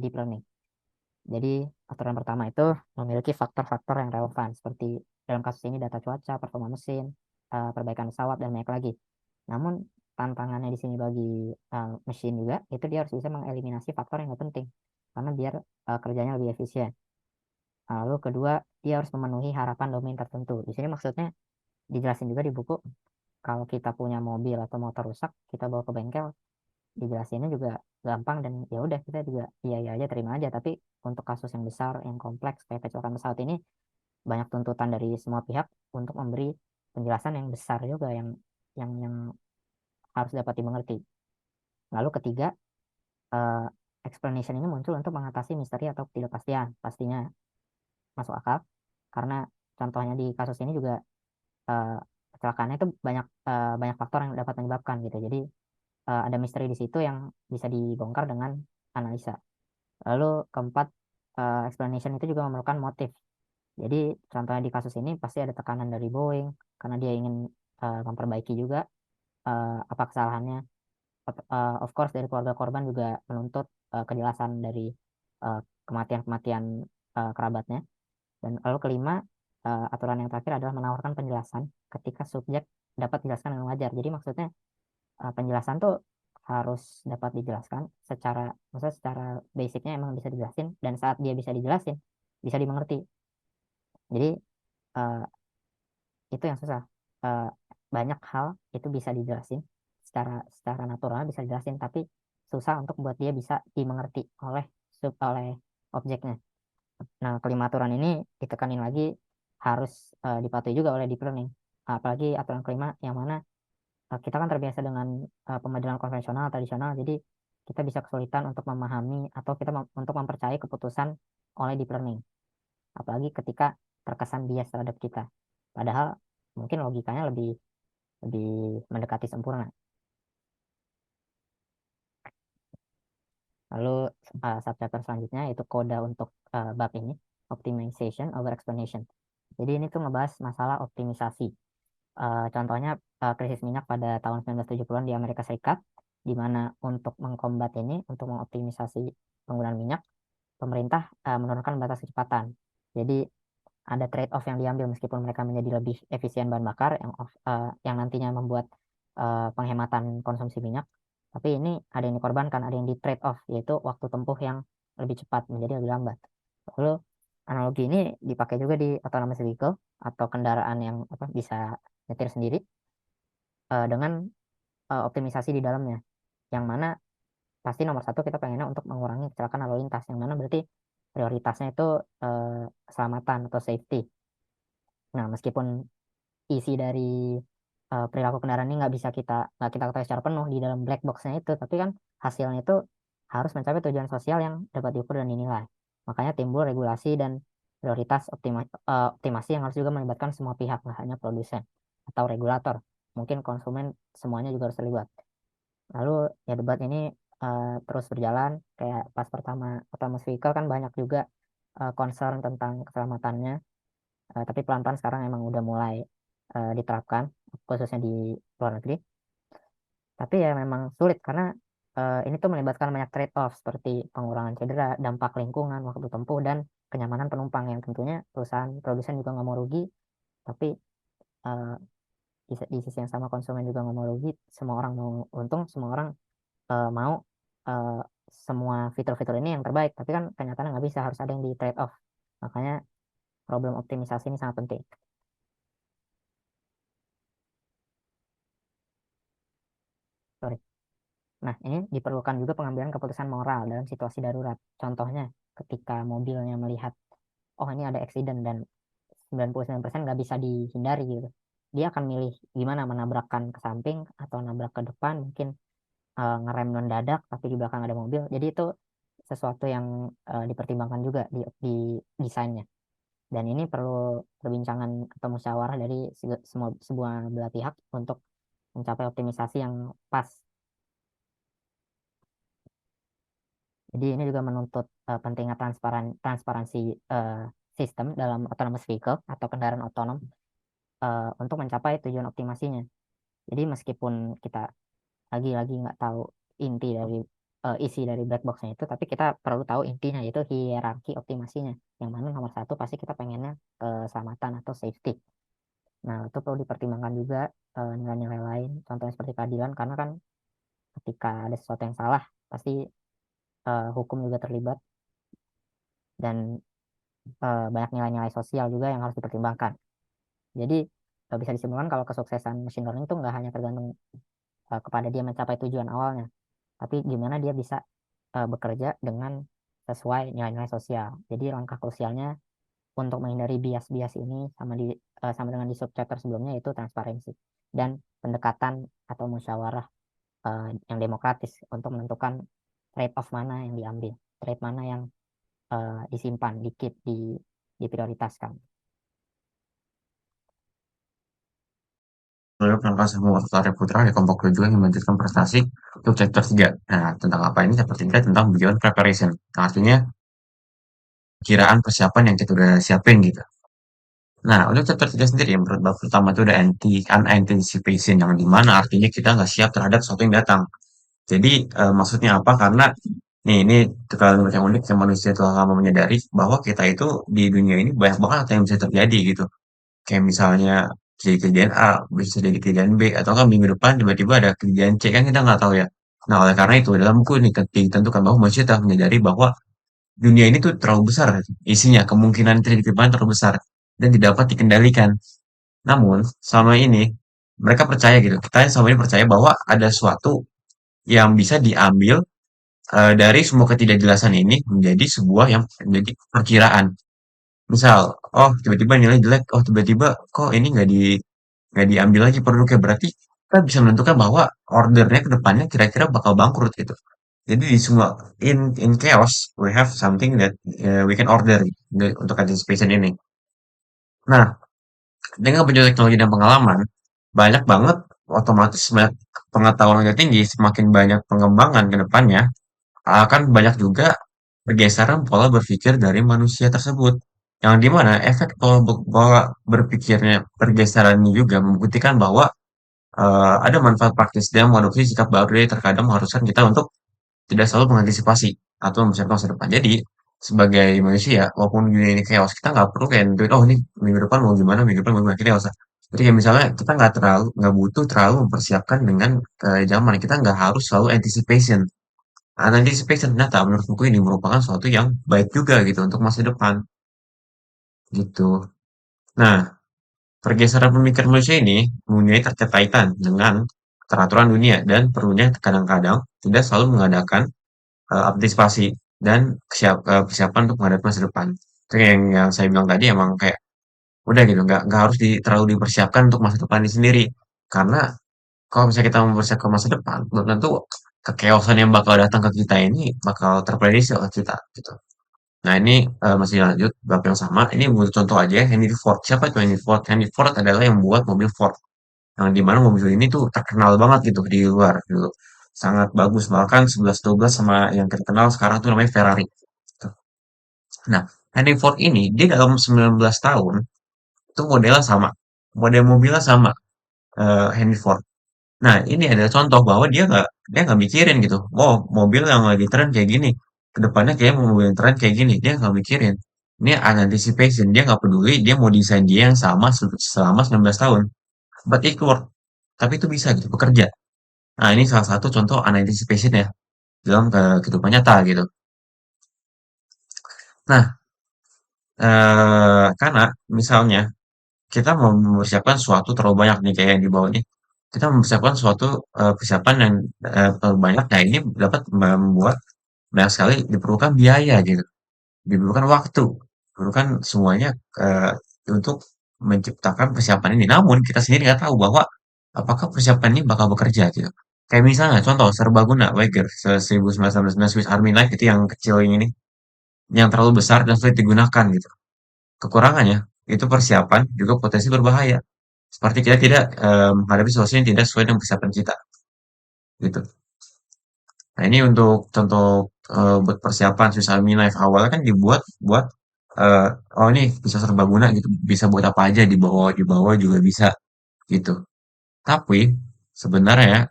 deep learning. Jadi aturan pertama itu memiliki faktor-faktor yang relevan seperti dalam kasus ini data cuaca, performa mesin, perbaikan pesawat dan banyak lagi. Namun tantangannya di sini bagi mesin juga itu dia harus bisa mengeliminasi faktor yang nggak penting karena biar kerjanya lebih efisien. Lalu kedua, dia harus memenuhi harapan domain tertentu. Di sini maksudnya dijelasin juga di buku kalau kita punya mobil atau motor rusak, kita bawa ke bengkel, dijelasinnya juga gampang dan ya udah kita juga iya aja terima aja. Tapi untuk kasus yang besar, yang kompleks kayak kecelakaan pesawat ini banyak tuntutan dari semua pihak untuk memberi penjelasan yang besar juga yang harus dapat dimengerti. Lalu ketiga, eh, explanation ini muncul untuk mengatasi misteri atau ketidakpastian. Pastinya masuk akal karena contohnya di kasus ini juga eh, kecelakaannya itu banyak faktor yang dapat menyebabkan gitu. Jadi ada misteri di situ yang bisa dibongkar dengan analisa. Lalu keempat, explanation itu juga memerlukan motif. Jadi contohnya di kasus ini pasti ada tekanan dari Boeing karena dia ingin memperbaiki juga apa kesalahannya. Of course dari keluarga korban juga menuntut kejelasan dari kematian-kematian kerabatnya. Dan lalu kelima, aturan yang terakhir adalah menawarkan penjelasan ketika subjek dapat dijelaskan dengan wajar. Jadi maksudnya penjelasan tuh harus dapat dijelaskan maksudnya secara basicnya emang bisa dijelasin dan saat dia bisa dijelasin bisa dimengerti. Jadi uh, itu yang susah. Banyak hal itu bisa dijelasin secara natural bisa dijelasin tapi susah untuk buat dia bisa dimengerti oleh objeknya. Nah, kelima aturan ini ditekanin lagi harus dipatuhi juga oleh deep learning. Apalagi aturan kelima yang mana kita kan terbiasa dengan pemodelan konvensional tradisional, jadi kita bisa kesulitan untuk memahami atau untuk mempercayai keputusan oleh deep learning. Apalagi ketika terkesan bias terhadap kita. Padahal mungkin logikanya lebih lebih mendekati sempurna. Lalu subchapter selanjutnya itu kode untuk bab ini, optimization over explanation. Jadi ini tuh ngebahas masalah optimisasi. Contohnya krisis minyak pada tahun 1970-an di Amerika Serikat, di mana untuk mengkombat ini, untuk mengoptimisasi penggunaan minyak, pemerintah menurunkan batas kecepatan. Jadi ada trade-off yang diambil meskipun mereka menjadi lebih efisien bahan bakar yang nantinya membuat penghematan konsumsi minyak. Tapi ini ada yang dikorbankan, ada yang di trade-off, yaitu waktu tempuh yang lebih cepat menjadi lebih lambat. Lalu analogi ini dipakai juga di autonomous vehicle atau kendaraan yang bisa nyetir sendiri dengan optimisasi di dalamnya. Yang mana pasti nomor satu kita pengennya untuk mengurangi kecelakaan lalu lintas, yang mana berarti prioritasnya itu keselamatan atau safety. Nah, meskipun isi dari perilaku kendaraan ini nggak kita ketahui secara penuh di dalam black box-nya itu, tapi kan hasilnya itu harus mencapai tujuan sosial yang dapat diukur dan dinilai. Makanya timbul regulasi dan prioritas optimasi yang harus juga melibatkan semua pihak, nggak hanya produsen atau regulator. Mungkin konsumen semuanya juga harus terlibat. Lalu ya debat ini terus berjalan, kayak pas pertama autonomous vehicle kan banyak juga concern tentang keselamatannya, tapi pelan-pelan sekarang emang udah mulai diterapkan, khususnya di luar negeri. Tapi ya memang sulit karena ini tuh melibatkan banyak trade-off seperti pengurangan cedera, dampak lingkungan, waktu tempuh, dan kenyamanan penumpang yang tentunya perusahaan produsen juga nggak mau rugi, tapi uh, di sisi yang sama konsumen juga nggak mau rugi, semua orang mau untung, semua orang mau uh, semua fitur-fitur ini yang terbaik, tapi kan kenyataannya nggak bisa, harus ada yang di trade-off. Makanya problem optimisasi ini sangat penting. Sorry. Nah, ini diperlukan juga pengambilan keputusan moral dalam situasi darurat. Contohnya, ketika mobilnya melihat, oh ini ada accident dan 99% nggak bisa dihindari gitu. Dia akan milih gimana, menabrakkan ke samping atau nabrak ke depan, mungkin ngerem mendadak tapi di belakang ada mobil. Jadi itu sesuatu yang dipertimbangkan juga di desainnya. Dan ini perlu perbincangan atau musyawarah dari sebuah belah pihak untuk mencapai optimisasi yang pas. Jadi ini juga menuntut pentingnya transparansi sistem dalam autonomous vehicle atau kendaraan otonom untuk mencapai tujuan optimasinya. Jadi meskipun kita lagi-lagi nggak tahu inti dari isi dari black box-nya itu, tapi kita perlu tahu intinya, yaitu hierarki optimasinya. Yang mana nomor satu pasti kita pengennya keselamatan atau safety. Nah, itu perlu dipertimbangkan juga nilai-nilai lain, contohnya seperti keadilan, karena kan ketika ada sesuatu yang salah, pasti hukum juga terlibat, dan banyak nilai-nilai sosial juga yang harus dipertimbangkan. Jadi bisa disimpulkan kalau kesuksesan machine learning itu nggak hanya tergantung kepada dia mencapai tujuan awalnya, tapi gimana dia bisa bekerja dengan sesuai nilai-nilai sosial. Jadi langkah krusialnya untuk menghindari bias-bias ini sama dengan di subchapter sebelumnya, yaitu transparansi dan pendekatan atau musyawarah yang demokratis untuk menentukan trade-off mana yang diambil, trade mana yang disimpan, diprioritaskan. Lalu perangkat semua Arya Putra di kelompok 7 yang melanjutkan prestasi untuk chapter 3. Nah, tentang apa ini? Chapter 3 tentang beyond preparation. Nah, artinya kiraan persiapan yang kita udah siapin gitu. Nah, untuk chapter 3 sendiri, yang bab pertama itu ada unanticipation, yang dimana artinya kita nggak siap terhadap sesuatu yang datang. Jadi, maksudnya apa? Karena ini terkadang yang unik yang manusia telah lama menyadari bahwa kita itu di dunia ini banyak banget apa yang bisa terjadi gitu. Kayak misalnya jadi kejadian A, bisa jadi kejadian B, atau kan minggu depan tiba-tiba ada kejadian C, kan kita nggak tahu ya. Nah, oleh karena itu, dalam buku ini ditentukan bahwa manusia telah menyadari bahwa dunia ini tuh terlalu besar isinya, kemungkinan terjadi perubahan terlalu besar, dan tidak dapat dikendalikan. Namun, selama ini, mereka percaya gitu, kita selama ini percaya bahwa ada sesuatu yang bisa diambil dari semua ketidakjelasan ini menjadi sebuah yang menjadi perkiraan. Misal, oh tiba-tiba nilai jelek, oh tiba-tiba kok ini nggak diambil lagi produknya, berarti kita bisa menentukan bahwa ordernya ke depannya kira-kira bakal bangkrut gitu. Jadi di semua in chaos we have something that we can order untuk anticipation ini. Nah, dengan penjualan teknologi dan pengalaman, banyak banget otomatis banyak pengetahuan yang tinggi, semakin banyak pengembangan ke depannya, akan banyak juga pergeseran pola berpikir dari manusia tersebut. Yang dimana efek pola berpikirnya pergeseran ini juga membuktikan bahwa ada manfaat praktis dan mengadopsi sikap baru yang terkadang mengharuskan kita untuk tidak selalu mengantisipasi atau mempersiapkan masa depan. Jadi, sebagai manusia, walaupun dunia ini chaos, kita nggak perlu kayak nentuin, oh ini minggu depan mau gimana, minggu depan mau gimana, kita nggak usah. Jadi kayak misalnya kita nggak butuh terlalu mempersiapkan dengan zaman. Kita nggak harus selalu anticipation. Anticipation ternyata menurut buku ini merupakan sesuatu yang baik juga gitu untuk masa depan gitu. Nah, pergeseran pemikiran manusia ini mempunyai keterkaitan dengan peraturan dunia dan perlunya kadang-kadang tidak selalu mengadakan antisipasi dan persiapan untuk menghadapi masa depan. Itu yang saya bilang tadi, emang kayak udah gitu, nggak harus terlalu dipersiapkan untuk masa depan ini sendiri. Karena kalau misalnya kita mempersiapkan masa depan, belum tentu kekeosan yang bakal datang ke kita ini bakal terprediksi oleh kita gitu. Nah ini masih lanjut bab yang sama. Ini buat contoh aja Henry Ford. Siapa itu Henry Ford? Henry Ford adalah yang buat mobil Ford. Yang dimana mobil ini tuh terkenal banget gitu di luar gitu. Sangat bagus bahkan 11-12 sama yang terkenal sekarang tuh namanya Ferrari. Gitu. Nah Henry Ford ini dia dalam 19 tahun itu modelnya sama. Model mobilnya sama Henry Ford. Nah, ini adalah contoh bahwa dia nggak mikirin gitu. Oh, mobil yang lagi tren kayak gini, kedepannya kayak mobil yang tren kayak gini, dia nggak mikirin. Ini anticipation, dia nggak peduli, dia mau desain dia yang sama selama 19 tahun. But it work. Tapi itu bisa gitu, bekerja. Nah, ini salah satu contoh anticipation ya dalam kehidupan nyata gitu. Nah, karena misalnya kita mau mempersiapkan sesuatu terlalu banyak nih kayak yang di bawah ini. Kita mempersiapkan suatu persiapan yang terlalu banyak. Nah, ini dapat membuat banyak sekali diperlukan biaya gitu, diperlukan waktu, diperlukan semuanya untuk menciptakan persiapan ini. Namun kita sendiri nggak tahu bahwa apakah persiapan ini bakal bekerja gitu. Kayak misalnya contoh serbaguna Wager 1999 Swiss Army Knife itu yang kecil ini, yang terlalu besar dan sulit digunakan gitu. Kekurangannya itu persiapan juga potensi berbahaya. Seperti kita tidak menghadapi situasi yang tidak sesuai dengan persiapan kita gitu. Nah, ini untuk contoh buat persiapan Swiss Army Knife awalnya kan dibuat buat eh, oh ini bisa serbaguna gitu, bisa buat apa aja di bawah juga bisa gitu. Tapi sebenarnya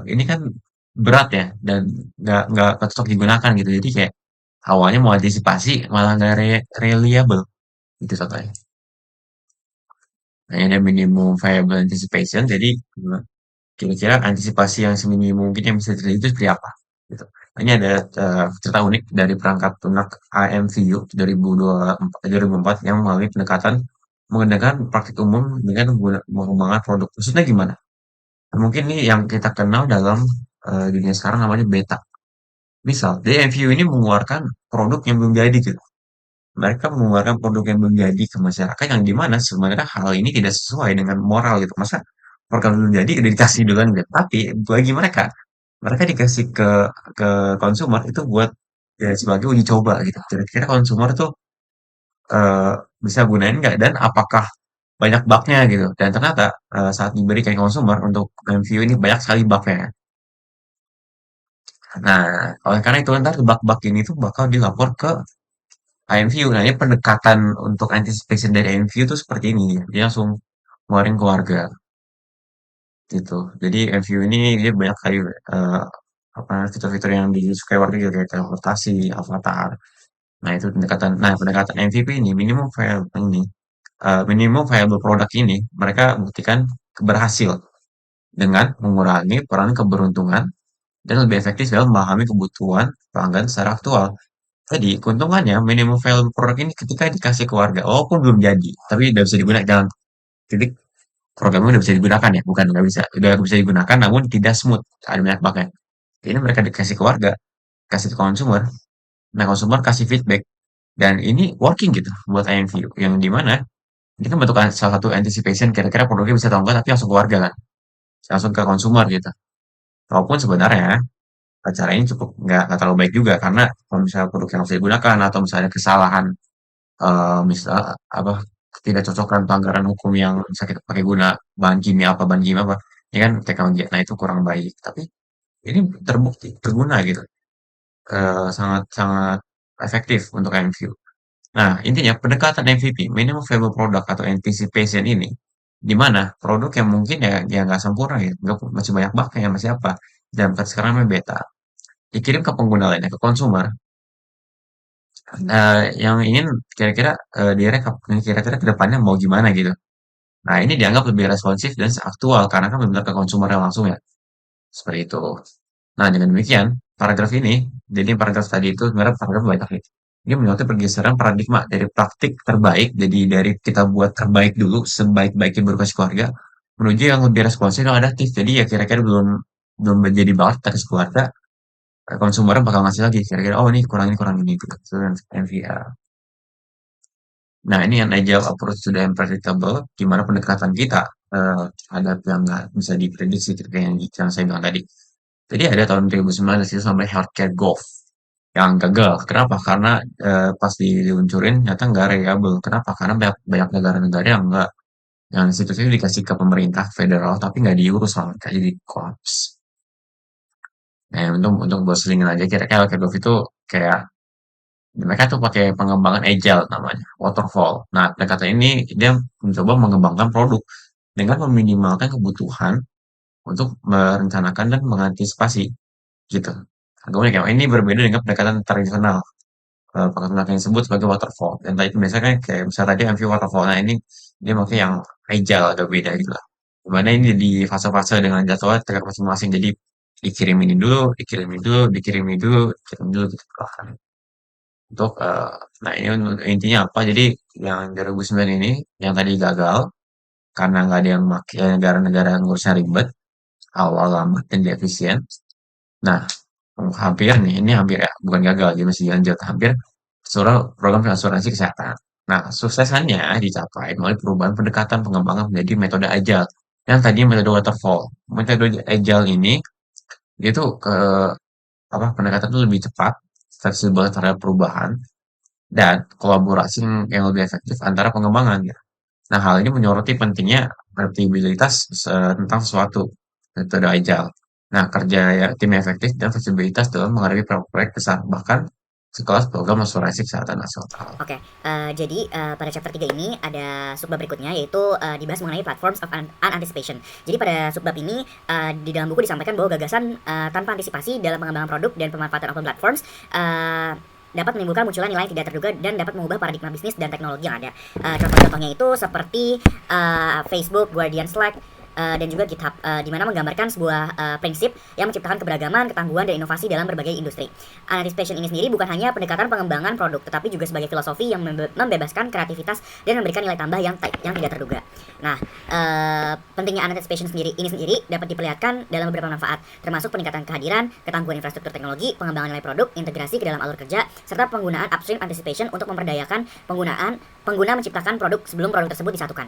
ini kan berat ya dan nggak cocok digunakan gitu. Jadi kayak awalnya mau antisipasi malah nggak reliable gitu contohnya. Nah, ini ada minimum viable anticipation. Jadi kira-kira antisipasi yang seminim mungkin yang bisa terjadi itu seperti apa? Gitu. Nah, ini ada cerita unik dari perangkat lunak AMVU 2004 yang melalui pendekatan menggunakan praktik umum dengan mengembangkan produk. Maksudnya gimana? Nah, mungkin ini yang kita kenal dalam dunia sekarang namanya beta. Misal, di AMVU ini mengeluarkan produk yang belum jadi gitu. Mereka mengeluarkan produk yang belum jadi ke masyarakat yang dimana sebenarnya hal ini tidak sesuai dengan moral gitu. Masa program belum jadi udah dikasih duluan gitu. Tapi bagi mereka dikasih ke konsumer itu buat ya sebagai uji coba gitu. Kira-kira konsumer tuh eh, bisa gunain nggak dan apakah banyak bugnya gitu. Dan ternyata saat diberikan konsumer untuk review ini banyak sekali bugnya. Nah, oleh karena itu ntar bug-bug ini tuh bakal dilapor ke IMVU. Nah, ini pendekatan untuk anticipation dari IMVU tuh seperti ini. Dia langsung ngeluarin keluarga gitu. Jadi IMVU ini dia banyak kali apa fitur-fitur yang disukai warga juga kayak teleportasi, avatar. Nah, itu pendekatan. Nah, pendekatan MVP ini minimum viable product ini mereka buktikan berhasil dengan mengurangi peran keberuntungan dan lebih efektif dalam memahami kebutuhan pelanggan secara aktual. Jadi, keuntungannya minimum viable product ini ketika dikasih ke warga, walaupun belum jadi, tapi udah bisa digunakan dalam titik programnya udah bisa digunakan ya, bukan nggak bisa, udah bisa digunakan namun tidak smooth, ada banyak bugnya. Ini mereka dikasih ke warga, kasih ke konsumer, nah konsumer kasih feedback, dan ini working gitu buat IMView, yang dimana ini kan bentuk salah satu anticipation kira-kira produknya bisa atau enggak, tapi langsung ke warga kan, langsung ke konsumer gitu. Walaupun sebenarnya cara ini cukup nggak terlalu baik juga karena kalau misalnya produk yang harus digunakan atau misalnya kesalahan misal apa ketidakcocokan pelanggaran hukum yang bisa kita pakai guna bahan kimia apa ya kan teknologi nah itu kurang baik tapi ini terbukti berguna gitu sangat sangat efektif untuk MView. Nah intinya pendekatan MVP minimum viable product atau anticipation ini di mana produk yang mungkin ya nggak sempurna ya masih banyak bugnya masih apa dan sekarang namanya beta dikirim ke pengguna lainnya ke konsumer yang ingin kira-kira direkap kira-kira ke depannya mau gimana gitu. Nah, ini dianggap lebih responsif dan aktual karena kan benar ke konsumernya langsung ya. Seperti itu. Nah, dengan demikian, paragraf ini, jadi paragraf tadi itu sebenarnya paragraf banyak ya. Ini menyoroti pergeseran paradigma dari praktik terbaik, jadi dari kita buat terbaik dulu, sebaik-baiknya berbasis keluarga, menuju yang lebih responsif dan adaptif. Jadi ya kira-kira belum belum menjadi banget kita ke keluarga, konsumernya bakal ngasih lagi kira-kira oh ini kurang ini gitu. Itu MVR. Nah, ini yang agile approach to the unpredictable, gimana pendekatan kita terhadap yang nggak bisa diprediksi gitu, kayak yang saya bilang tadi. Jadi ada tahun 2019 itu sampai healthcare golf yang gagal. Kenapa? Karena pas diluncurin nyata nggak reliable. Kenapa? Karena banyak, banyak negara-negara yang nggak, yang situs itu dikasih ke pemerintah federal tapi nggak diurus sama mereka, jadi kolaps. Nah, untuk buat selingin aja, kira-kira healthcare golf itu kayak mereka tuh pakai pengembangan agile namanya, waterfall. Nah, pendekatan ini dia mencoba mengembangkan produk dengan meminimalkan kebutuhan untuk merencanakan dan mengantisipasi gitu. Kemudian kayak ini berbeda dengan pendekatan tradisional. Pendekatan yang disebut sebagai waterfall. Dan tadi biasanya kan kayak misalnya tadi MV waterfall. Nah, ini dia pakai yang agile, agak beda gitu lah. Dimana ini di fase-fase dengan jadwal track masing-masing. Jadi dikirim ini dulu, dikirim ini dulu, dikirim ini dulu, dikirim dulu gitu. Untuk nah ini intinya apa? Jadi yang 2009 ini yang tadi gagal karena nggak ada yang pakai, negara-negara yang ngurusnya ribet, awal lambat dan dia efisien. Nah, hampir nih, ini hampir ya, bukan gagal, jadi masih lanjut. Hampir seluruh program asuransi kesehatan. Nah, suksesannya dicapai melalui perubahan pendekatan pengembangan menjadi metode agile. Yang tadi metode waterfall. Metode agile ini, dia tuh ke apa pendekatan itu lebih cepat, fleksibel terhadap perubahan, dan kolaborasi yang lebih efektif antara pengembangan ya. Nah, hal ini menyoroti pentingnya adaptabilitas tentang sesuatu, metode agile. Nah, kerja ya, tim efektif dan fleksibilitas dalam menghadapi proyek besar, bahkan sekelas program asuransi kesehatan nasional. Oke, jadi pada chapter 3 ini ada subbab berikutnya yaitu dibahas mengenai platforms of unanticipation. Jadi pada subbab ini di dalam buku disampaikan bahwa gagasan tanpa antisipasi dalam pengembangan produk dan pemanfaatan open platforms dapat menimbulkan munculan nilai tidak terduga dan dapat mengubah paradigma bisnis dan teknologi yang ada. Contoh-contohnya itu seperti Facebook, Guardian, Slack, dan juga GitHub, di mana menggambarkan sebuah prinsip yang menciptakan keberagaman, ketangguhan, dan inovasi dalam berbagai industri. Anticipation ini sendiri bukan hanya pendekatan pengembangan produk, tetapi juga sebagai filosofi yang membebaskan kreativitas dan memberikan nilai tambah yang tidak terduga. Nah, pentingnya anticipation ini sendiri dapat diperlihatkan dalam beberapa manfaat, termasuk peningkatan kehadiran, ketangguhan infrastruktur teknologi, pengembangan nilai produk, integrasi ke dalam alur kerja, serta penggunaan upstream anticipation untuk memperdayakan pengguna menciptakan produk sebelum produk tersebut disatukan.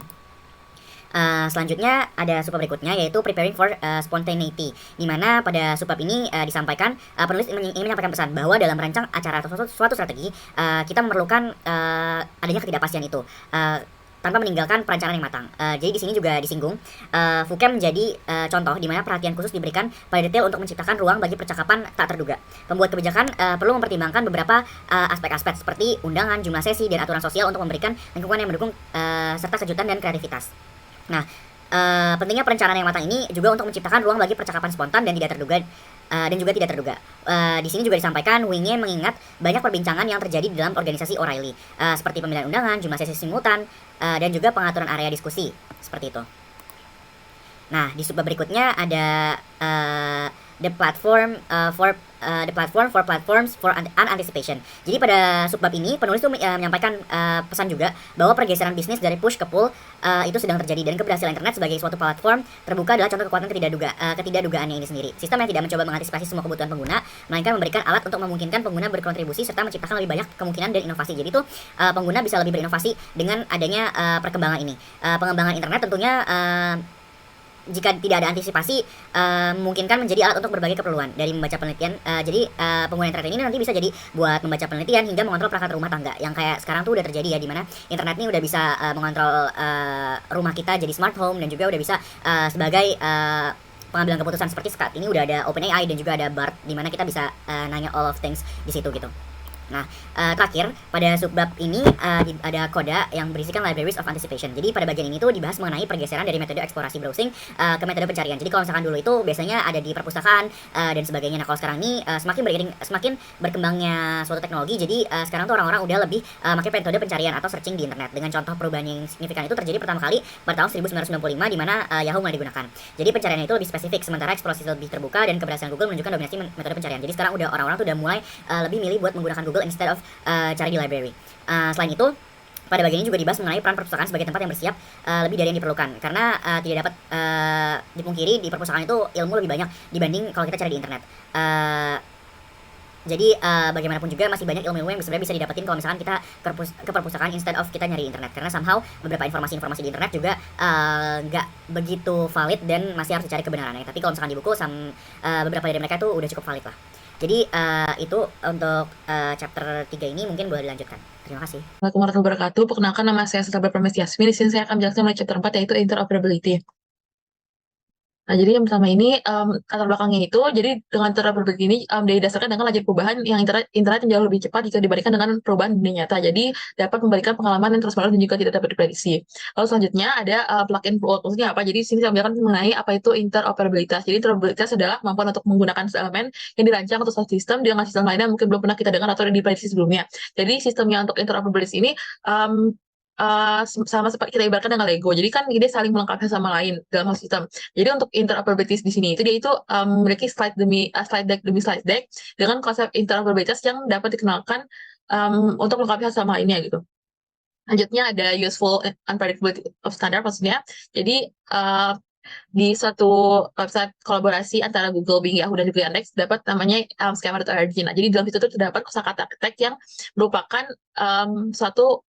Selanjutnya ada subbab berikutnya yaitu preparing for spontaneity, di mana pada subbab ini disampaikan penulis ingin menyampaikan pesan bahwa dalam merancang acara atau suatu strategi kita memerlukan adanya ketidakpastian itu tanpa meninggalkan perencanaan yang matang. Jadi di sini juga disinggung Fouquet menjadi contoh di mana perhatian khusus diberikan pada detail untuk menciptakan ruang bagi percakapan tak terduga. Pembuat kebijakan perlu mempertimbangkan beberapa aspek-aspek seperti undangan, jumlah sesi, dan aturan sosial untuk memberikan lingkungan yang mendukung serta kejutan dan kreativitas. Nah, pentingnya perencanaan yang matang ini juga untuk menciptakan ruang bagi percakapan spontan dan tidak terduga dan juga tidak terduga. Di sini juga disampaikan Winge mengingat banyak perbincangan yang terjadi di dalam organisasi O'Reilly, seperti pemilihan undangan, jumlah sesi simultan, dan juga pengaturan area diskusi seperti itu. Nah, di subbab berikutnya ada the platform for platforms for unanticipation. Jadi pada subbab ini penulis tuh menyampaikan pesan juga bahwa pergeseran bisnis dari push ke pull itu sedang terjadi, dan keberhasilan internet sebagai suatu platform terbuka adalah contoh kekuatan ketidakdugaannya ini sendiri. Sistem yang tidak mencoba mengantisipasi semua kebutuhan pengguna, melainkan memberikan alat untuk memungkinkan pengguna berkontribusi serta menciptakan lebih banyak kemungkinan dan inovasi. Jadi tuh pengguna bisa lebih berinovasi dengan adanya perkembangan ini. Pengembangan internet tentunya jika tidak ada antisipasi memungkinkan menjadi alat untuk berbagai keperluan, dari membaca penelitian. Jadi pengguna internet ini nanti bisa jadi buat membaca penelitian hingga mengontrol perangkat rumah tangga, yang kayak sekarang tuh udah terjadi ya, di mana internet ini udah bisa mengontrol rumah kita jadi smart home, dan juga udah bisa sebagai pengambilan keputusan. Seperti saat ini udah ada OpenAI dan juga ada BART, di mana kita bisa nanya all of things di situ gitu. Nah, terakhir pada subbab ini ada koda yang berisikan libraries of anticipation. Jadi pada bagian ini tuh dibahas mengenai pergeseran dari metode eksplorasi browsing ke metode pencarian. Jadi kalau misalkan dulu itu biasanya ada di perpustakaan dan sebagainya. Nah, kalau sekarang ini semakin berkembangnya suatu teknologi, jadi sekarang tuh orang-orang udah lebih pakai metode pencarian atau searching di internet. Dengan contoh perubahan yang signifikan itu terjadi pertama kali pada tahun 1995 di mana Yahoo mulai digunakan. Jadi pencarian itu lebih spesifik, sementara eksplorasi lebih terbuka, dan keberhasilan Google menunjukkan dominasi metode pencarian. Jadi sekarang udah orang-orang tuh udah mulai lebih milih buat menggunakan Google instead of cari di library. Selain itu, pada bagian ini juga dibahas mengenai peran perpustakaan sebagai tempat yang bersiap lebih dari yang diperlukan, karena tidak dapat dipungkiri di perpustakaan itu ilmu lebih banyak dibanding kalau kita cari di internet. Jadi bagaimanapun juga masih banyak ilmu-ilmu yang sebenarnya bisa didapetin kalau misalkan kita ke perpustakaan instead of kita nyari internet, karena somehow beberapa informasi-informasi di internet juga nggak begitu valid dan masih harus dicari kebenarannya. Tapi kalau misalkan di buku beberapa dari mereka tuh udah cukup valid lah. Jadi itu untuk chapter 3 ini mungkin boleh dilanjutkan. Terima kasih. Assalamualaikum warahmatullahi wabarakatuh. Perkenalkan, nama saya Sita Permes Yasmin. Di sini saya akan menjelaskan mulai chapter 4 yaitu interoperability. Nah, jadi yang pertama ini latar belakangnya itu, jadi dengan interoperability ini didasarkan dengan laju perubahan yang internet yang jauh lebih cepat jika dibandingkan dengan perubahan dunia nyata. Jadi dapat memberikan pengalaman yang terus-menerus dan juga tidak dapat diprediksi. Lalu selanjutnya ada plug-in plug. Maksudnya apa? Jadi di sini saya menjelaskan mengenai apa itu interoperabilitas. Jadi interoperabilitas adalah kemampuan untuk menggunakan elemen yang dirancang atau satu sistem dengan sistem lain yang mungkin belum pernah kita dengar atau diprediksi sebelumnya. Jadi sistemnya untuk interoperabilitas ini sama seperti kita ibaratkan dengan Lego. Jadi kan dia saling melengkapi sama lain dalam sistem. Jadi untuk interoperability di sini itu dia itu memiliki slide deck demi slide deck dengan konsep interoperabilitas yang dapat dikenalkan untuk melengkapi sama lainnya gitu. Lanjutnya ada useful unpredictability of standard, maksudnya. Jadi di suatu website kolaborasi antara Google, Bing, Yahoo, dan juga Yandex dapat namanya schema.org. Nah, jadi dalam situ terdapat kosakata tag yang merupakan suatu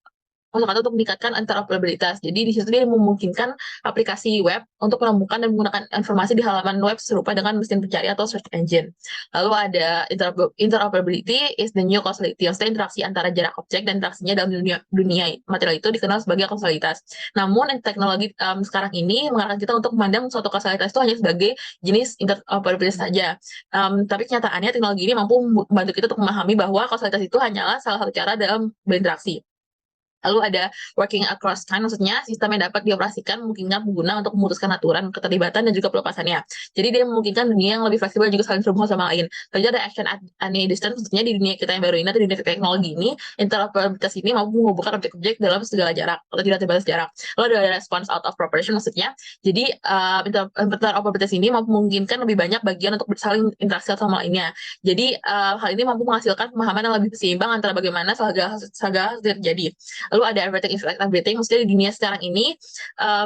kosakata untuk meningkatkan interoperabilitas. Jadi di situ dia memungkinkan aplikasi web untuk menemukan dan menggunakan informasi di halaman web serupa dengan mesin pencari atau search engine. Lalu ada interoperability is the new causality, maksudnya interaksi antara jarak objek dan interaksinya dalam dunia material itu dikenal sebagai kausalitas. Namun teknologi sekarang ini mengarahkan kita untuk memandang suatu kausalitas itu hanya sebagai jenis interoperabilitas saja. Tapi kenyataannya teknologi ini mampu membantu kita untuk memahami bahwa kausalitas itu hanyalah salah satu cara dalam berinteraksi. Lalu ada working across time, maksudnya sistem yang dapat dioperasikan memungkinkan pengguna untuk memutuskan aturan, keterlibatan, dan juga pelepasannya. Jadi dia memungkinkan dunia yang lebih fleksibel dan juga saling terhubung sama lain. Lalu ada action at any distance, maksudnya di dunia kita yang baru ini atau di dunia teknologi ini, interoperabilitas ini mampu menghubungkan objek-objek dalam segala jarak atau tidak terbatas jarak. Lalu ada response out of proportion, maksudnya jadi interoperabilitas ini mampu memungkinkan lebih banyak bagian untuk saling interaksi sama lainnya. Jadi hal ini mampu menghasilkan pemahaman yang lebih seimbang antara bagaimana segala terjadi. Lalu ada everything is like everything, maksudnya di dunia sekarang ini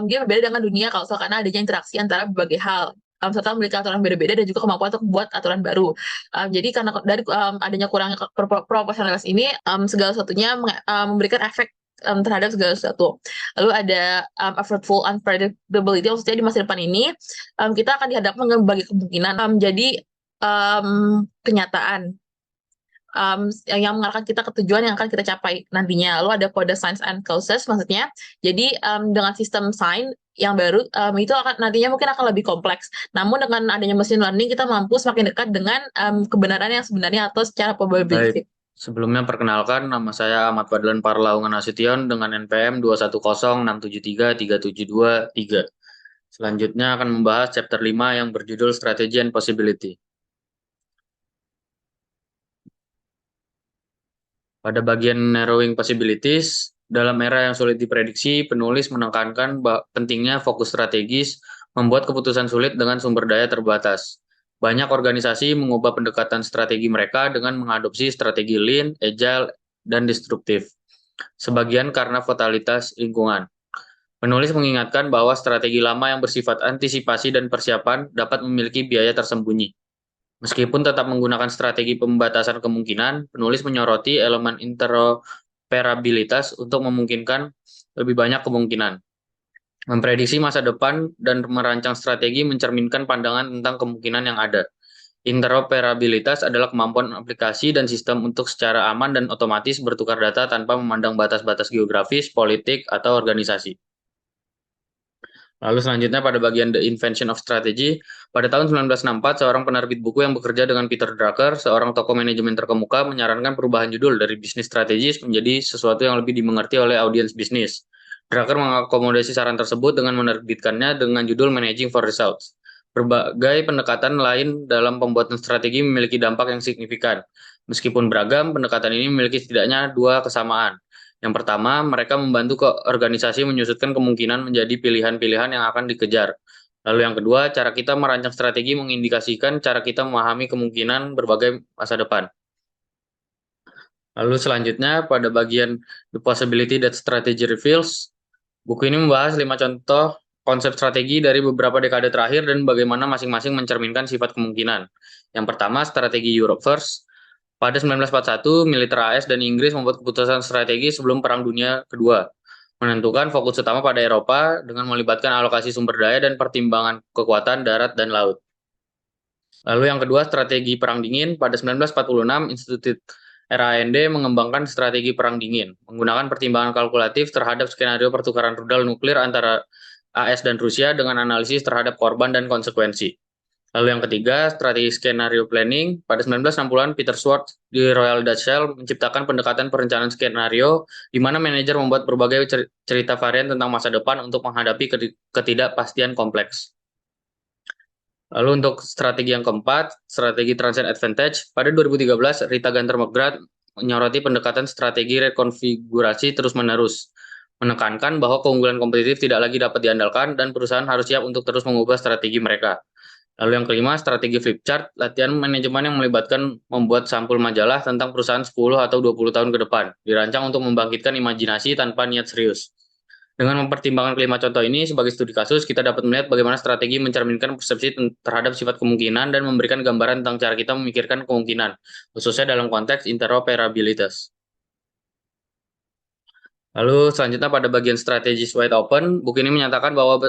dia berbeda dengan dunia kausal karena adanya interaksi antara berbagai hal serta memiliki aturan beda-beda dan juga kemampuan untuk membuat aturan baru. Jadi karena dari adanya kurang proporsionalitas ini segala sesuatunya memberikan efek terhadap segala sesuatu. Lalu ada effortful unpredictability, maksudnya di masa depan ini kita akan dihadapkan dengan berbagai kemungkinan jadi kenyataan yang mengarahkan kita ke tujuan yang akan kita capai nantinya. Lalu ada kode signs and causes, maksudnya jadi dengan sistem sign yang baru itu akan nantinya mungkin akan lebih kompleks. Namun dengan adanya machine learning kita mampu semakin dekat dengan kebenaran yang sebenarnya atau secara probability. Sebelumnya perkenalkan, nama saya Ahmad Fadlan Parlaungan Nasution dengan NPM 210673372 Selanjutnya akan membahas chapter 5 yang berjudul Strategy and Possibility. Pada bagian narrowing possibilities, dalam era yang sulit diprediksi, penulis menekankan pentingnya fokus strategis membuat keputusan sulit dengan sumber daya terbatas. Banyak organisasi mengubah pendekatan strategi mereka dengan mengadopsi strategi lean, agile, dan destruktif. Sebagian karena fatalitas lingkungan. Penulis mengingatkan bahwa strategi lama yang bersifat antisipasi dan persiapan dapat memiliki biaya tersembunyi. Meskipun tetap menggunakan strategi pembatasan kemungkinan, penulis menyoroti elemen interoperabilitas untuk memungkinkan lebih banyak kemungkinan. Memprediksi masa depan dan merancang strategi mencerminkan pandangan tentang kemungkinan yang ada. Interoperabilitas adalah kemampuan aplikasi dan sistem untuk secara aman dan otomatis bertukar data tanpa memandang batas-batas geografis, politik, atau organisasi. Lalu selanjutnya pada bagian The Invention of Strategy, pada tahun 1964, seorang penerbit buku yang bekerja dengan Peter Drucker, seorang tokoh manajemen terkemuka, menyarankan perubahan judul dari bisnis strategis menjadi sesuatu yang lebih dimengerti oleh audiens bisnis. Drucker mengakomodasi saran tersebut dengan menerbitkannya dengan judul Managing for Results. Berbagai pendekatan lain dalam pembuatan strategi memiliki dampak yang signifikan. Meskipun beragam, pendekatan ini memiliki setidaknya dua kesamaan. Yang pertama, mereka membantu organisasi menyusutkan kemungkinan menjadi pilihan-pilihan yang akan dikejar. Lalu yang kedua, cara kita merancang strategi mengindikasikan cara kita memahami kemungkinan berbagai masa depan. Lalu selanjutnya, pada bagian The Possibility That Strategy Reveals, buku ini membahas 5 contoh konsep strategi dari beberapa dekade terakhir dan bagaimana masing-masing mencerminkan sifat kemungkinan. Yang pertama, strategi Europe First. Pada 1941, militer AS dan Inggris membuat keputusan strategi sebelum Perang Dunia Kedua, menentukan fokus utama pada Eropa dengan melibatkan alokasi sumber daya dan pertimbangan kekuatan darat dan laut. Lalu yang kedua, strategi Perang Dingin. Pada 1946, Institut RAND mengembangkan strategi Perang Dingin, menggunakan pertimbangan kalkulatif terhadap skenario pertukaran rudal nuklir antara AS dan Rusia dengan analisis terhadap korban dan konsekuensi. Lalu yang ketiga, strategi skenario planning. Pada 1960-an, Peter Schwartz di Royal Dutch Shell menciptakan pendekatan perencanaan skenario, di mana manajer membuat berbagai cerita varian tentang masa depan untuk menghadapi ketidakpastian kompleks. Lalu untuk strategi yang keempat, strategi Transient Advantage. Pada 2013, Rita Gunter McGrath menyoroti pendekatan strategi rekonfigurasi terus-menerus, menekankan bahwa keunggulan kompetitif tidak lagi dapat diandalkan dan perusahaan harus siap untuk terus mengubah strategi mereka. Lalu yang kelima, strategi flip chart, latihan manajemen yang melibatkan membuat sampul majalah tentang perusahaan 10 atau 20 tahun ke depan, dirancang untuk membangkitkan imajinasi tanpa niat serius. Dengan mempertimbangkan kelima contoh ini sebagai studi kasus, kita dapat melihat bagaimana strategi mencerminkan persepsi terhadap sifat kemungkinan dan memberikan gambaran tentang cara kita memikirkan kemungkinan, khususnya dalam konteks interoperabilitas. Lalu selanjutnya pada bagian strategis wide open, buku ini menyatakan bahwa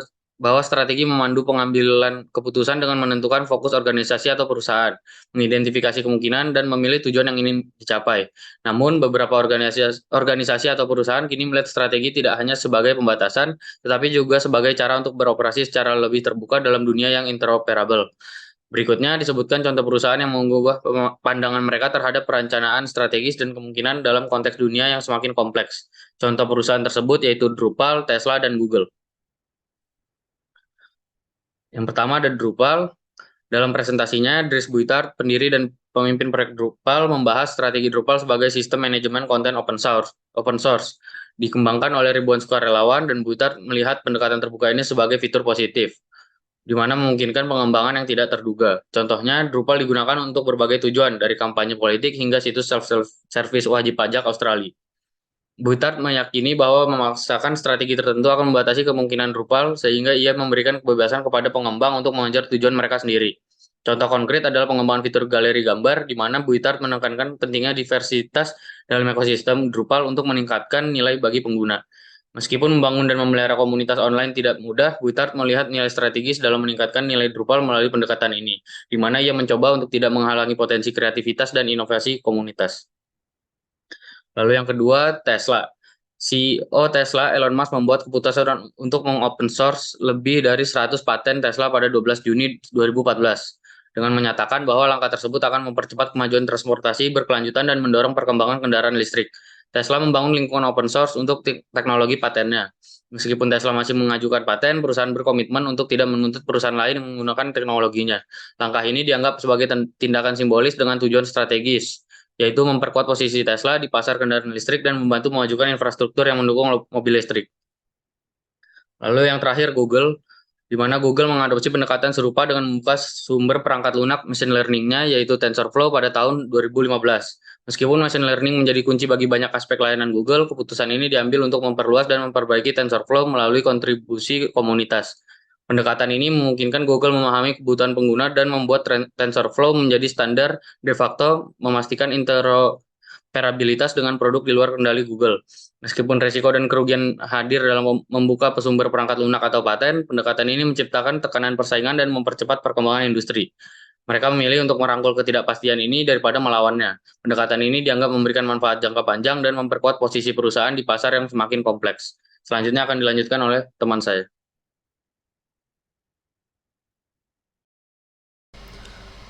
strategi memandu pengambilan keputusan dengan menentukan fokus organisasi atau perusahaan, mengidentifikasi kemungkinan, dan memilih tujuan yang ingin dicapai. Namun, beberapa organisasi atau perusahaan kini melihat strategi tidak hanya sebagai pembatasan, tetapi juga sebagai cara untuk beroperasi secara lebih terbuka dalam dunia yang interoperable. Berikutnya disebutkan contoh perusahaan yang mengubah pandangan mereka terhadap perencanaan strategis dan kemungkinan dalam konteks dunia yang semakin kompleks. Contoh perusahaan tersebut yaitu Drupal, Tesla, dan Google. Yang pertama ada Drupal. Dalam presentasinya, Dries Buytaert, pendiri dan pemimpin proyek Drupal, membahas strategi Drupal sebagai sistem manajemen konten open source. Dikembangkan oleh ribuan sukarelawan, dan Buytaert melihat pendekatan terbuka ini sebagai fitur positif, di mana memungkinkan pengembangan yang tidak terduga. Contohnya, Drupal digunakan untuk berbagai tujuan, dari kampanye politik hingga situs self-service wajib pajak Australia. Buytaert meyakini bahwa memaksakan strategi tertentu akan membatasi kemungkinan Drupal, sehingga ia memberikan kebebasan kepada pengembang untuk mengejar tujuan mereka sendiri. Contoh konkret adalah pengembangan fitur galeri gambar, di mana Buytaert menekankan pentingnya diversitas dalam ekosistem Drupal untuk meningkatkan nilai bagi pengguna. Meskipun membangun dan memelihara komunitas online tidak mudah, Buytaert melihat nilai strategis dalam meningkatkan nilai Drupal melalui pendekatan ini, di mana ia mencoba untuk tidak menghalangi potensi kreativitas dan inovasi komunitas. Lalu yang kedua, Tesla. CEO Tesla, Elon Musk, membuat keputusan untuk mengopen source lebih dari 100 paten Tesla pada 12 Juni 2014, dengan menyatakan bahwa langkah tersebut akan mempercepat kemajuan transportasi berkelanjutan dan mendorong perkembangan kendaraan listrik. Tesla membangun lingkungan open source untuk teknologi patennya. Meskipun Tesla masih mengajukan paten, perusahaan berkomitmen untuk tidak menuntut perusahaan lain yang menggunakan teknologinya. Langkah ini dianggap sebagai tindakan simbolis dengan tujuan strategis, yaitu memperkuat posisi Tesla di pasar kendaraan listrik dan membantu memajukan infrastruktur yang mendukung mobil listrik. Lalu yang terakhir, Google, di mana Google mengadopsi pendekatan serupa dengan membuka sumber perangkat lunak machine learning-nya, yaitu TensorFlow pada tahun 2015. Meskipun machine learning menjadi kunci bagi banyak aspek layanan Google, keputusan ini diambil untuk memperluas dan memperbaiki TensorFlow melalui kontribusi komunitas. Pendekatan ini memungkinkan Google memahami kebutuhan pengguna dan membuat TensorFlow menjadi standar de facto, memastikan interoperabilitas dengan produk di luar kendali Google. Meskipun resiko dan kerugian hadir dalam membuka sumber perangkat lunak atau paten, pendekatan ini menciptakan tekanan persaingan dan mempercepat perkembangan industri. Mereka memilih untuk merangkul ketidakpastian ini daripada melawannya. Pendekatan ini dianggap memberikan manfaat jangka panjang dan memperkuat posisi perusahaan di pasar yang semakin kompleks. Selanjutnya akan dilanjutkan oleh teman saya.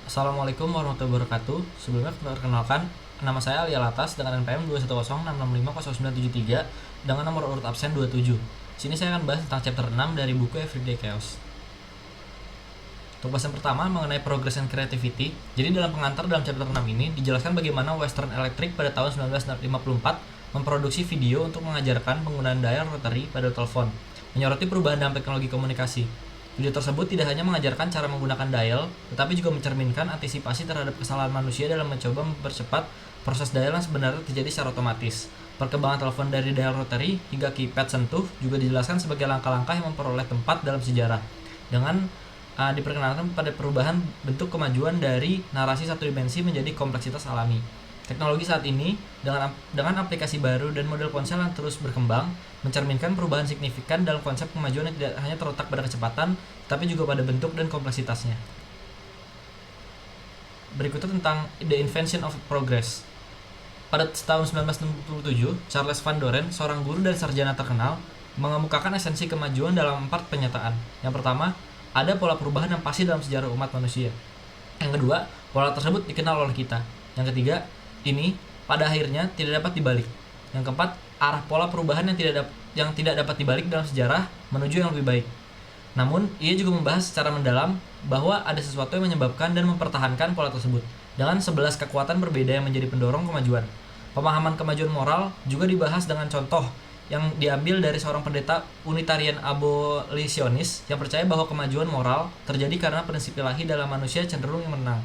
Assalamualaikum warahmatullahi wabarakatuh. Sebelumnya perkenalkan, nama saya Ali Alatas dengan NPM 21066650973 dengan nomor urut absen 27. Sini saya akan bahas tentang chapter 6 dari buku Everyday Chaos. Untuk bahasan pertama mengenai Progress and Creativity. Jadi dalam pengantar dalam chapter 6 ini dijelaskan bagaimana Western Electric pada tahun 1954 memproduksi video untuk mengajarkan penggunaan dial rotary pada telepon, menyoroti perubahan dalam teknologi komunikasi. Video tersebut tidak hanya mengajarkan cara menggunakan dial, tetapi juga mencerminkan antisipasi terhadap kesalahan manusia dalam mencoba mempercepat proses dial yang sebenarnya terjadi secara otomatis. Perkembangan telepon dari dial rotary hingga keypad sentuh juga dijelaskan sebagai langkah-langkah yang memperoleh tempat dalam sejarah, dengan diperkenalkan pada perubahan bentuk kemajuan dari narasi satu dimensi menjadi kompleksitas alami. Teknologi saat ini dengan aplikasi baru dan model ponsel yang terus berkembang mencerminkan perubahan signifikan dalam konsep kemajuan yang tidak hanya terletak pada kecepatan, tapi juga pada bentuk dan kompleksitasnya. Berikutnya tentang The Invention of Progress. Pada tahun 1967, Charles Van Doren, seorang guru dan sarjana terkenal, mengemukakan esensi kemajuan dalam 4 pernyataan. Yang pertama, ada pola perubahan yang pasti dalam sejarah umat manusia. Yang kedua, pola tersebut dikenal oleh kita. Yang ketiga, ini pada akhirnya tidak dapat dibalik. Yang keempat, arah pola perubahan yang tidak dapat dibalik dalam sejarah menuju yang lebih baik. Namun, ia juga membahas secara mendalam bahwa ada sesuatu yang menyebabkan dan mempertahankan pola tersebut, dengan 11 kekuatan berbeda yang menjadi pendorong kemajuan. Pemahaman kemajuan moral juga dibahas dengan contoh yang diambil dari seorang pendeta Unitarian abolisionis yang percaya bahwa kemajuan moral terjadi karena prinsip ilahi dalam manusia cenderung yang menang.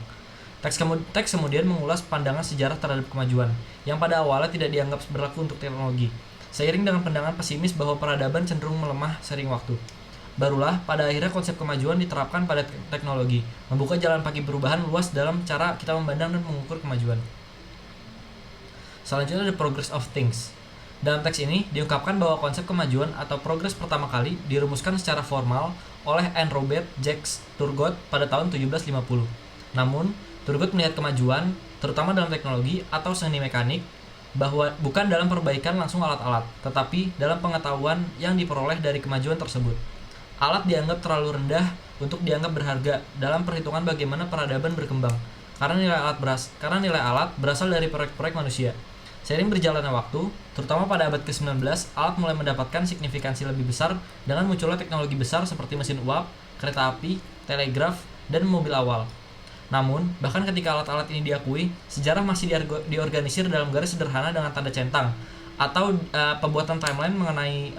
Teks kemudian mengulas pandangan sejarah terhadap kemajuan, yang pada awalnya tidak dianggap berlaku untuk teknologi, seiring dengan pandangan pesimis bahwa peradaban cenderung melemah seiring waktu. Barulah pada akhirnya konsep kemajuan diterapkan pada teknologi, membuka jalan bagi perubahan luas dalam cara kita memandang dan mengukur kemajuan. Selanjutnya ada Progress of Things. Dalam teks ini diungkapkan bahwa konsep kemajuan atau progres pertama kali dirumuskan secara formal oleh Anne Robert Jacques Turgot pada tahun 1750. Namun, Turgot melihat kemajuan, terutama dalam teknologi atau seni mekanik, bahwa bukan dalam perbaikan langsung alat-alat, tetapi dalam pengetahuan yang diperoleh dari kemajuan tersebut. Alat dianggap terlalu rendah untuk dianggap berharga dalam perhitungan bagaimana peradaban berkembang, karena nilai alat berasal dari proyek-proyek manusia. Seiring berjalannya waktu, terutama pada abad ke-19, alat mulai mendapatkan signifikansi lebih besar dengan munculnya teknologi besar seperti mesin uap, kereta api, telegraf, dan mobil awal. Namun, bahkan ketika alat-alat ini diakui, sejarah masih diorganisir dalam garis sederhana dengan tanda centang, atau pembuatan timeline mengenai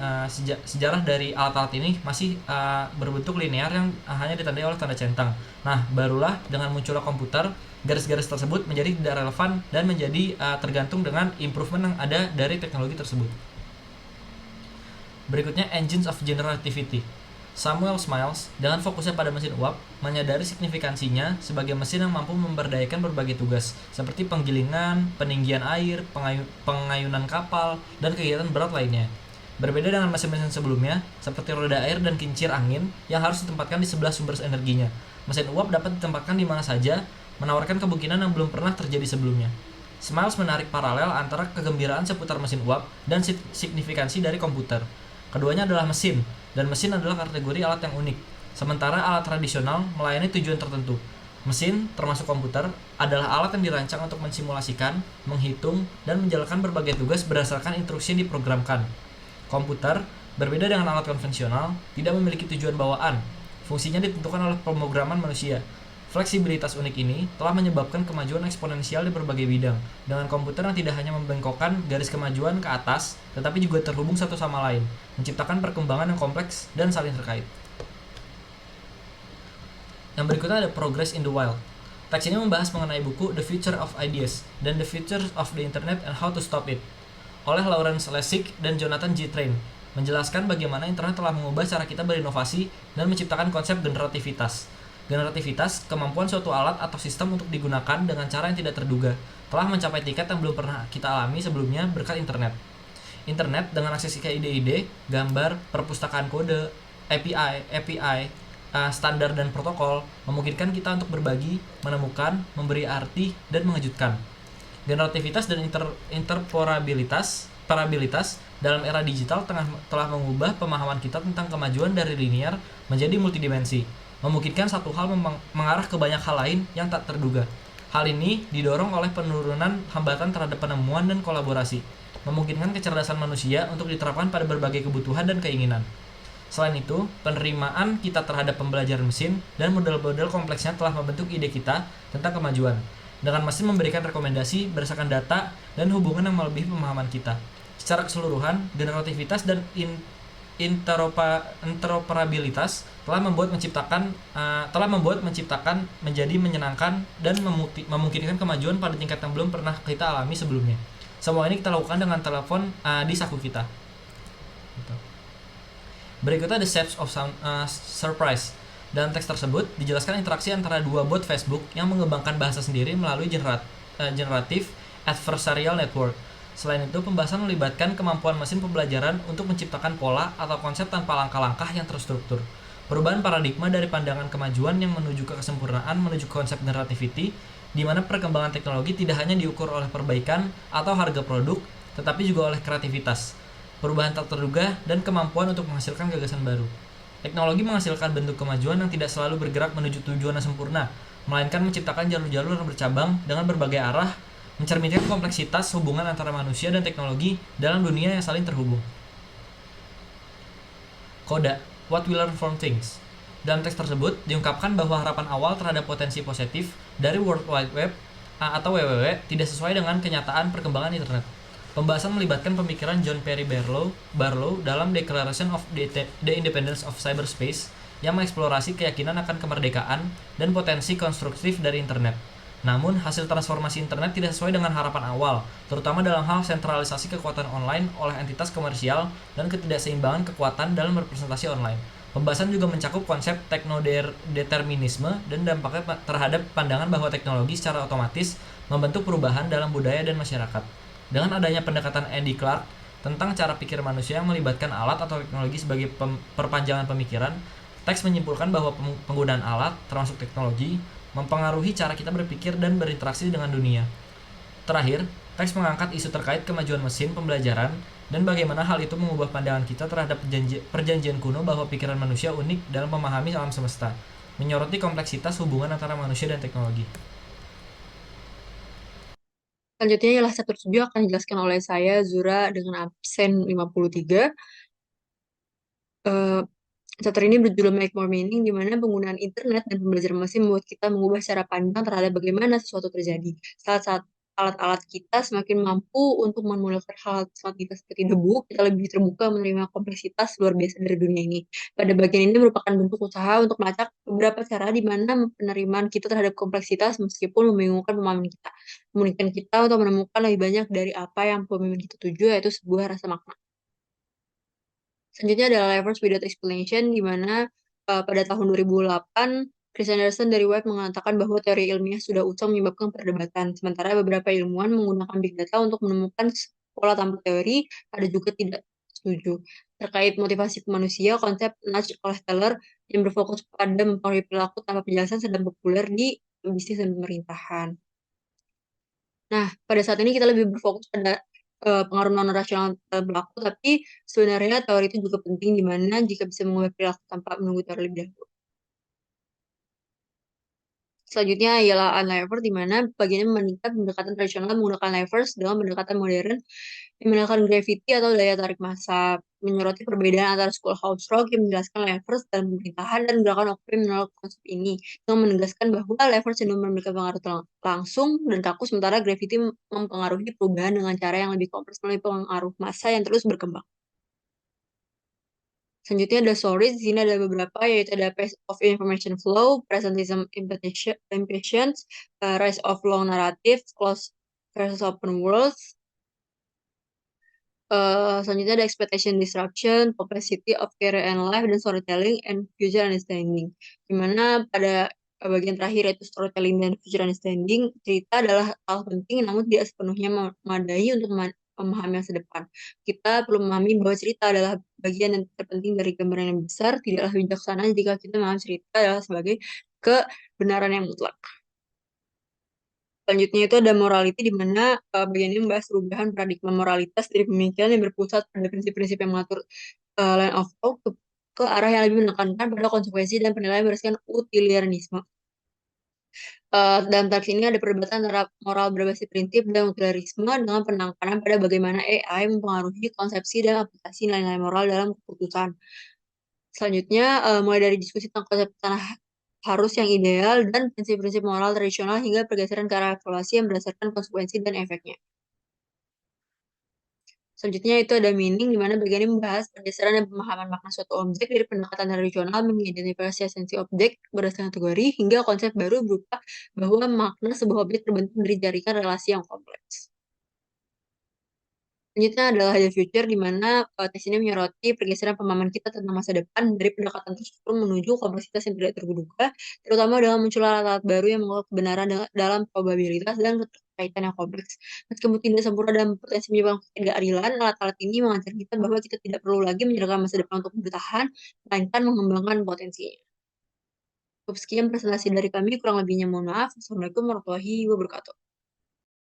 sejarah dari alat-alat ini masih berbentuk linear yang hanya ditandai oleh tanda centang. Nah, barulah dengan munculnya komputer, garis-garis tersebut menjadi tidak relevan dan menjadi tergantung dengan improvement yang ada dari teknologi tersebut. Berikutnya, Engines of Generativity. Samuel Smiles, dengan fokusnya pada mesin uap, menyadari signifikansinya sebagai mesin yang mampu memberdayakan berbagai tugas, seperti penggilingan, peninggian air, pengayunan kapal, dan kegiatan berat lainnya. Berbeda dengan mesin-mesin sebelumnya, seperti roda air dan kincir angin yang harus ditempatkan di sebelah sumber energinya. Mesin uap dapat ditempatkan di mana saja, menawarkan kemungkinan yang belum pernah terjadi sebelumnya. Smiles menarik paralel antara kegembiraan seputar mesin uap dan signifikansi dari komputer. Keduanya adalah mesin, dan mesin adalah kategori alat yang unik. Sementara alat tradisional melayani tujuan tertentu. Mesin, termasuk komputer, adalah alat yang dirancang untuk mensimulasikan, menghitung, dan menjalankan berbagai tugas berdasarkan instruksi yang diprogramkan. Komputer, berbeda dengan alat konvensional, tidak memiliki tujuan bawaan. Fungsinya ditentukan oleh pemrograman manusia. Fleksibilitas unik ini telah menyebabkan kemajuan eksponensial di berbagai bidang, dengan komputer yang tidak hanya membengkokkan garis kemajuan ke atas, tetapi juga terhubung satu sama lain, menciptakan perkembangan yang kompleks dan saling terkait. Yang berikutnya ada Progress in the Wild. Teks ini membahas mengenai buku The Future of Ideas dan The Future of the Internet and How to Stop It, oleh Lawrence Lessig dan Jonathan G. Train, menjelaskan bagaimana internet telah mengubah cara kita berinovasi dan menciptakan konsep generativitas. Generativitas, kemampuan suatu alat atau sistem untuk digunakan dengan cara yang tidak terduga, telah mencapai tingkat yang belum pernah kita alami sebelumnya berkat internet. Internet dengan akses ke ide-ide, gambar, perpustakaan kode, API, standar dan protokol, memungkinkan kita untuk berbagi, menemukan, memberi arti, dan mengejutkan. Generativitas dan interoperabilitas dalam era digital telah mengubah pemahaman kita tentang kemajuan dari linear menjadi multidimensi, memungkinkan satu hal mengarah ke banyak hal lain yang tak terduga. Hal ini didorong oleh penurunan hambatan terhadap penemuan dan kolaborasi, memungkinkan kecerdasan manusia untuk diterapkan pada berbagai kebutuhan dan keinginan. Selain itu, penerimaan kita terhadap pembelajaran mesin dan model-model kompleksnya telah membentuk ide kita tentang kemajuan, dengan mesin memberikan rekomendasi berdasarkan data dan hubungan yang melebihi pemahaman kita. Secara keseluruhan, generativitas dan interoperabilitas telah membuat menciptakan menjadi menyenangkan dan memungkinkan kemajuan pada tingkat yang belum pernah kita alami sebelumnya. Semua ini kita lakukan dengan telepon di saku kita. Berikutnya The Shapes of Surprise. Dalam teks tersebut dijelaskan interaksi antara dua bot Facebook yang mengembangkan bahasa sendiri melalui generative adversarial network. Selain itu, pembahasan melibatkan kemampuan mesin pembelajaran untuk menciptakan pola atau konsep tanpa langkah-langkah yang terstruktur. Perubahan paradigma dari pandangan kemajuan yang menuju ke kesempurnaan menuju ke konsep generativity, di mana perkembangan teknologi tidak hanya diukur oleh perbaikan atau harga produk, tetapi juga oleh kreativitas, perubahan tak terduga, dan kemampuan untuk menghasilkan gagasan baru. Teknologi menghasilkan bentuk kemajuan yang tidak selalu bergerak menuju tujuan yang sempurna, melainkan menciptakan jalur-jalur yang bercabang dengan berbagai arah, mencerminkan kompleksitas hubungan antara manusia dan teknologi dalam dunia yang saling terhubung. Coda, what we learn from things. Dalam teks tersebut, diungkapkan bahwa harapan awal terhadap potensi positif dari World Wide Web atau WWW tidak sesuai dengan kenyataan perkembangan internet. Pembahasan melibatkan pemikiran John Perry Barlow dalam Declaration of the Independence of Cyberspace yang mengeksplorasi keyakinan akan kemerdekaan dan potensi konstruktif dari internet. Namun, hasil transformasi internet tidak sesuai dengan harapan awal, terutama dalam hal sentralisasi kekuatan online oleh entitas komersial dan ketidakseimbangan kekuatan dalam representasi online. Pembahasan juga mencakup konsep teknodeterminisme dan dampaknya terhadap pandangan bahwa teknologi secara otomatis membentuk perubahan dalam budaya dan masyarakat. Dengan adanya pendekatan Andy Clark tentang cara pikir manusia yang melibatkan alat atau teknologi sebagai perpanjangan pemikiran, teks menyimpulkan bahwa penggunaan alat, termasuk teknologi, mempengaruhi cara kita berpikir dan berinteraksi dengan dunia. Terakhir, teks mengangkat isu terkait kemajuan mesin pembelajaran dan bagaimana hal itu mengubah pandangan kita terhadap perjanjian kuno bahwa pikiran manusia unik dalam memahami alam semesta, menyoroti kompleksitas hubungan antara manusia dan teknologi. Selanjutnya ialah chapter 7 akan dijelaskan oleh saya, Zura, dengan absen 53. Chapter ini berjudul Make More Meaning, di mana penggunaan internet dan pembelajaran mesin membuat kita mengubah cara pandang terhadap bagaimana sesuatu terjadi. Saat alat-alat kita semakin mampu untuk memudahkan hal saat kita seperti debu, kita lebih terbuka menerima kompleksitas luar biasa dari dunia ini. Pada bagian ini merupakan bentuk usaha untuk melacak beberapa cara di mana penerimaan kita terhadap kompleksitas meskipun membingungkan pemahaman kita. Memungkinkan kita untuk menemukan lebih banyak dari apa yang pemimpin kita tuju, yaitu sebuah rasa makna. Selanjutnya adalah Levers Without Explanation, di mana pada tahun 2008, Chris Anderson dari Web mengatakan bahwa teori ilmiah sudah usang menyebabkan perdebatan, sementara beberapa ilmuwan menggunakan big data untuk menemukan pola tanpa teori, ada juga tidak setuju. Terkait motivasi manusia, konsep nudge oleh Taylor yang berfokus pada mempengaruhi perilaku tanpa penjelasan sedang populer di bisnis dan pemerintahan. Nah, pada saat ini kita lebih berfokus pada pengaruh non-rasional berlaku, tapi sebenarnya teori itu juga penting di mana jika bisa mengubah perilaku tanpa menunggu teori lebih dahulu. Selanjutnya ialah unlevered, di mana bagiannya membandingkan pendekatan tradisional menggunakan levers dengan pendekatan modern yang menggunakan gravity atau daya tarik massa, menyoroti perbedaan antara School House Rock yang menjelaskan levers dalam pemerintahan dan gerakan Occupy menolak konsep ini, yang menegaskan bahwa levers cenderung memberikan pengaruh langsung dan kaku, sementara gravity mempengaruhi perubahan dengan cara yang lebih kompleks melalui pengaruh massa yang terus berkembang. Selanjutnya ada stories, di sini ada beberapa, yaitu ada Pace of Information Flow, Presentism Impatience, Rise of Long Narratives, Close versus Open Worlds. Selanjutnya ada Expectation Disruption, Complexity of Career and Life, dan Storytelling and Future Understanding. Dimana pada bagian terakhir yaitu Storytelling dan Future Understanding, cerita adalah hal penting namun tidak sepenuhnya memadai untuk memahami masa depan. Kita perlu memahami bahwa cerita adalah bagian yang terpenting dari gambaran yang besar, tidaklah bijaksana jika kita memahami cerita adalah sebagai kebenaran yang mutlak. Selanjutnya itu ada morality, di mana bagian ini membahas perubahan paradigma moralitas dari pemikiran yang berpusat pada prinsip-prinsip yang mengatur line of thought ke arah yang lebih menekankan pada konsekuensi dan penilaian berdasarkan utilitarianisme. Dalam teks ini ada perdebatan antara moral berbasis prinsip dan utilitarisme dengan penekanan pada bagaimana AI mempengaruhi konsepsi dan aplikasi nilai-nilai moral dalam keputusan. Selanjutnya, mulai dari diskusi tentang konsep tanah harus yang ideal dan prinsip-prinsip moral tradisional hingga pergeseran ke arah evaluasi yang berdasarkan konsekuensi dan efeknya. Selanjutnya itu ada meaning, di mana bagian ini membahas pergeseran dan pemahaman makna suatu objek dari pendekatan tradisional mengidentifikasi esensi objek berdasarkan kategori hingga konsep baru berupa bahwa makna sebuah objek terbentuk dari jaringan relasi yang kompleks. Selanjutnya adalah the future, di mana teks ini menyoroti pergeseran pemahaman kita tentang masa depan dari pendekatan terstruktur menuju kompleksitas yang tidak terduga, terutama dengan muncul alat-alat baru yang mengukur kebenaran dalam probabilitas dan kaitan yang kompleks. Meskipun tidak sempurna dan potensi menyebabkan ketidakadilan, alat-alat ini mengajar kita bahwa kita tidak perlu lagi menyerahkan masa depan untuk bertahan, melainkan mengembangkan potensinya. Cukup sekian presentasi dari kami, kurang lebihnya mohon maaf. Assalamualaikum warahmatullahi wabarakatuh.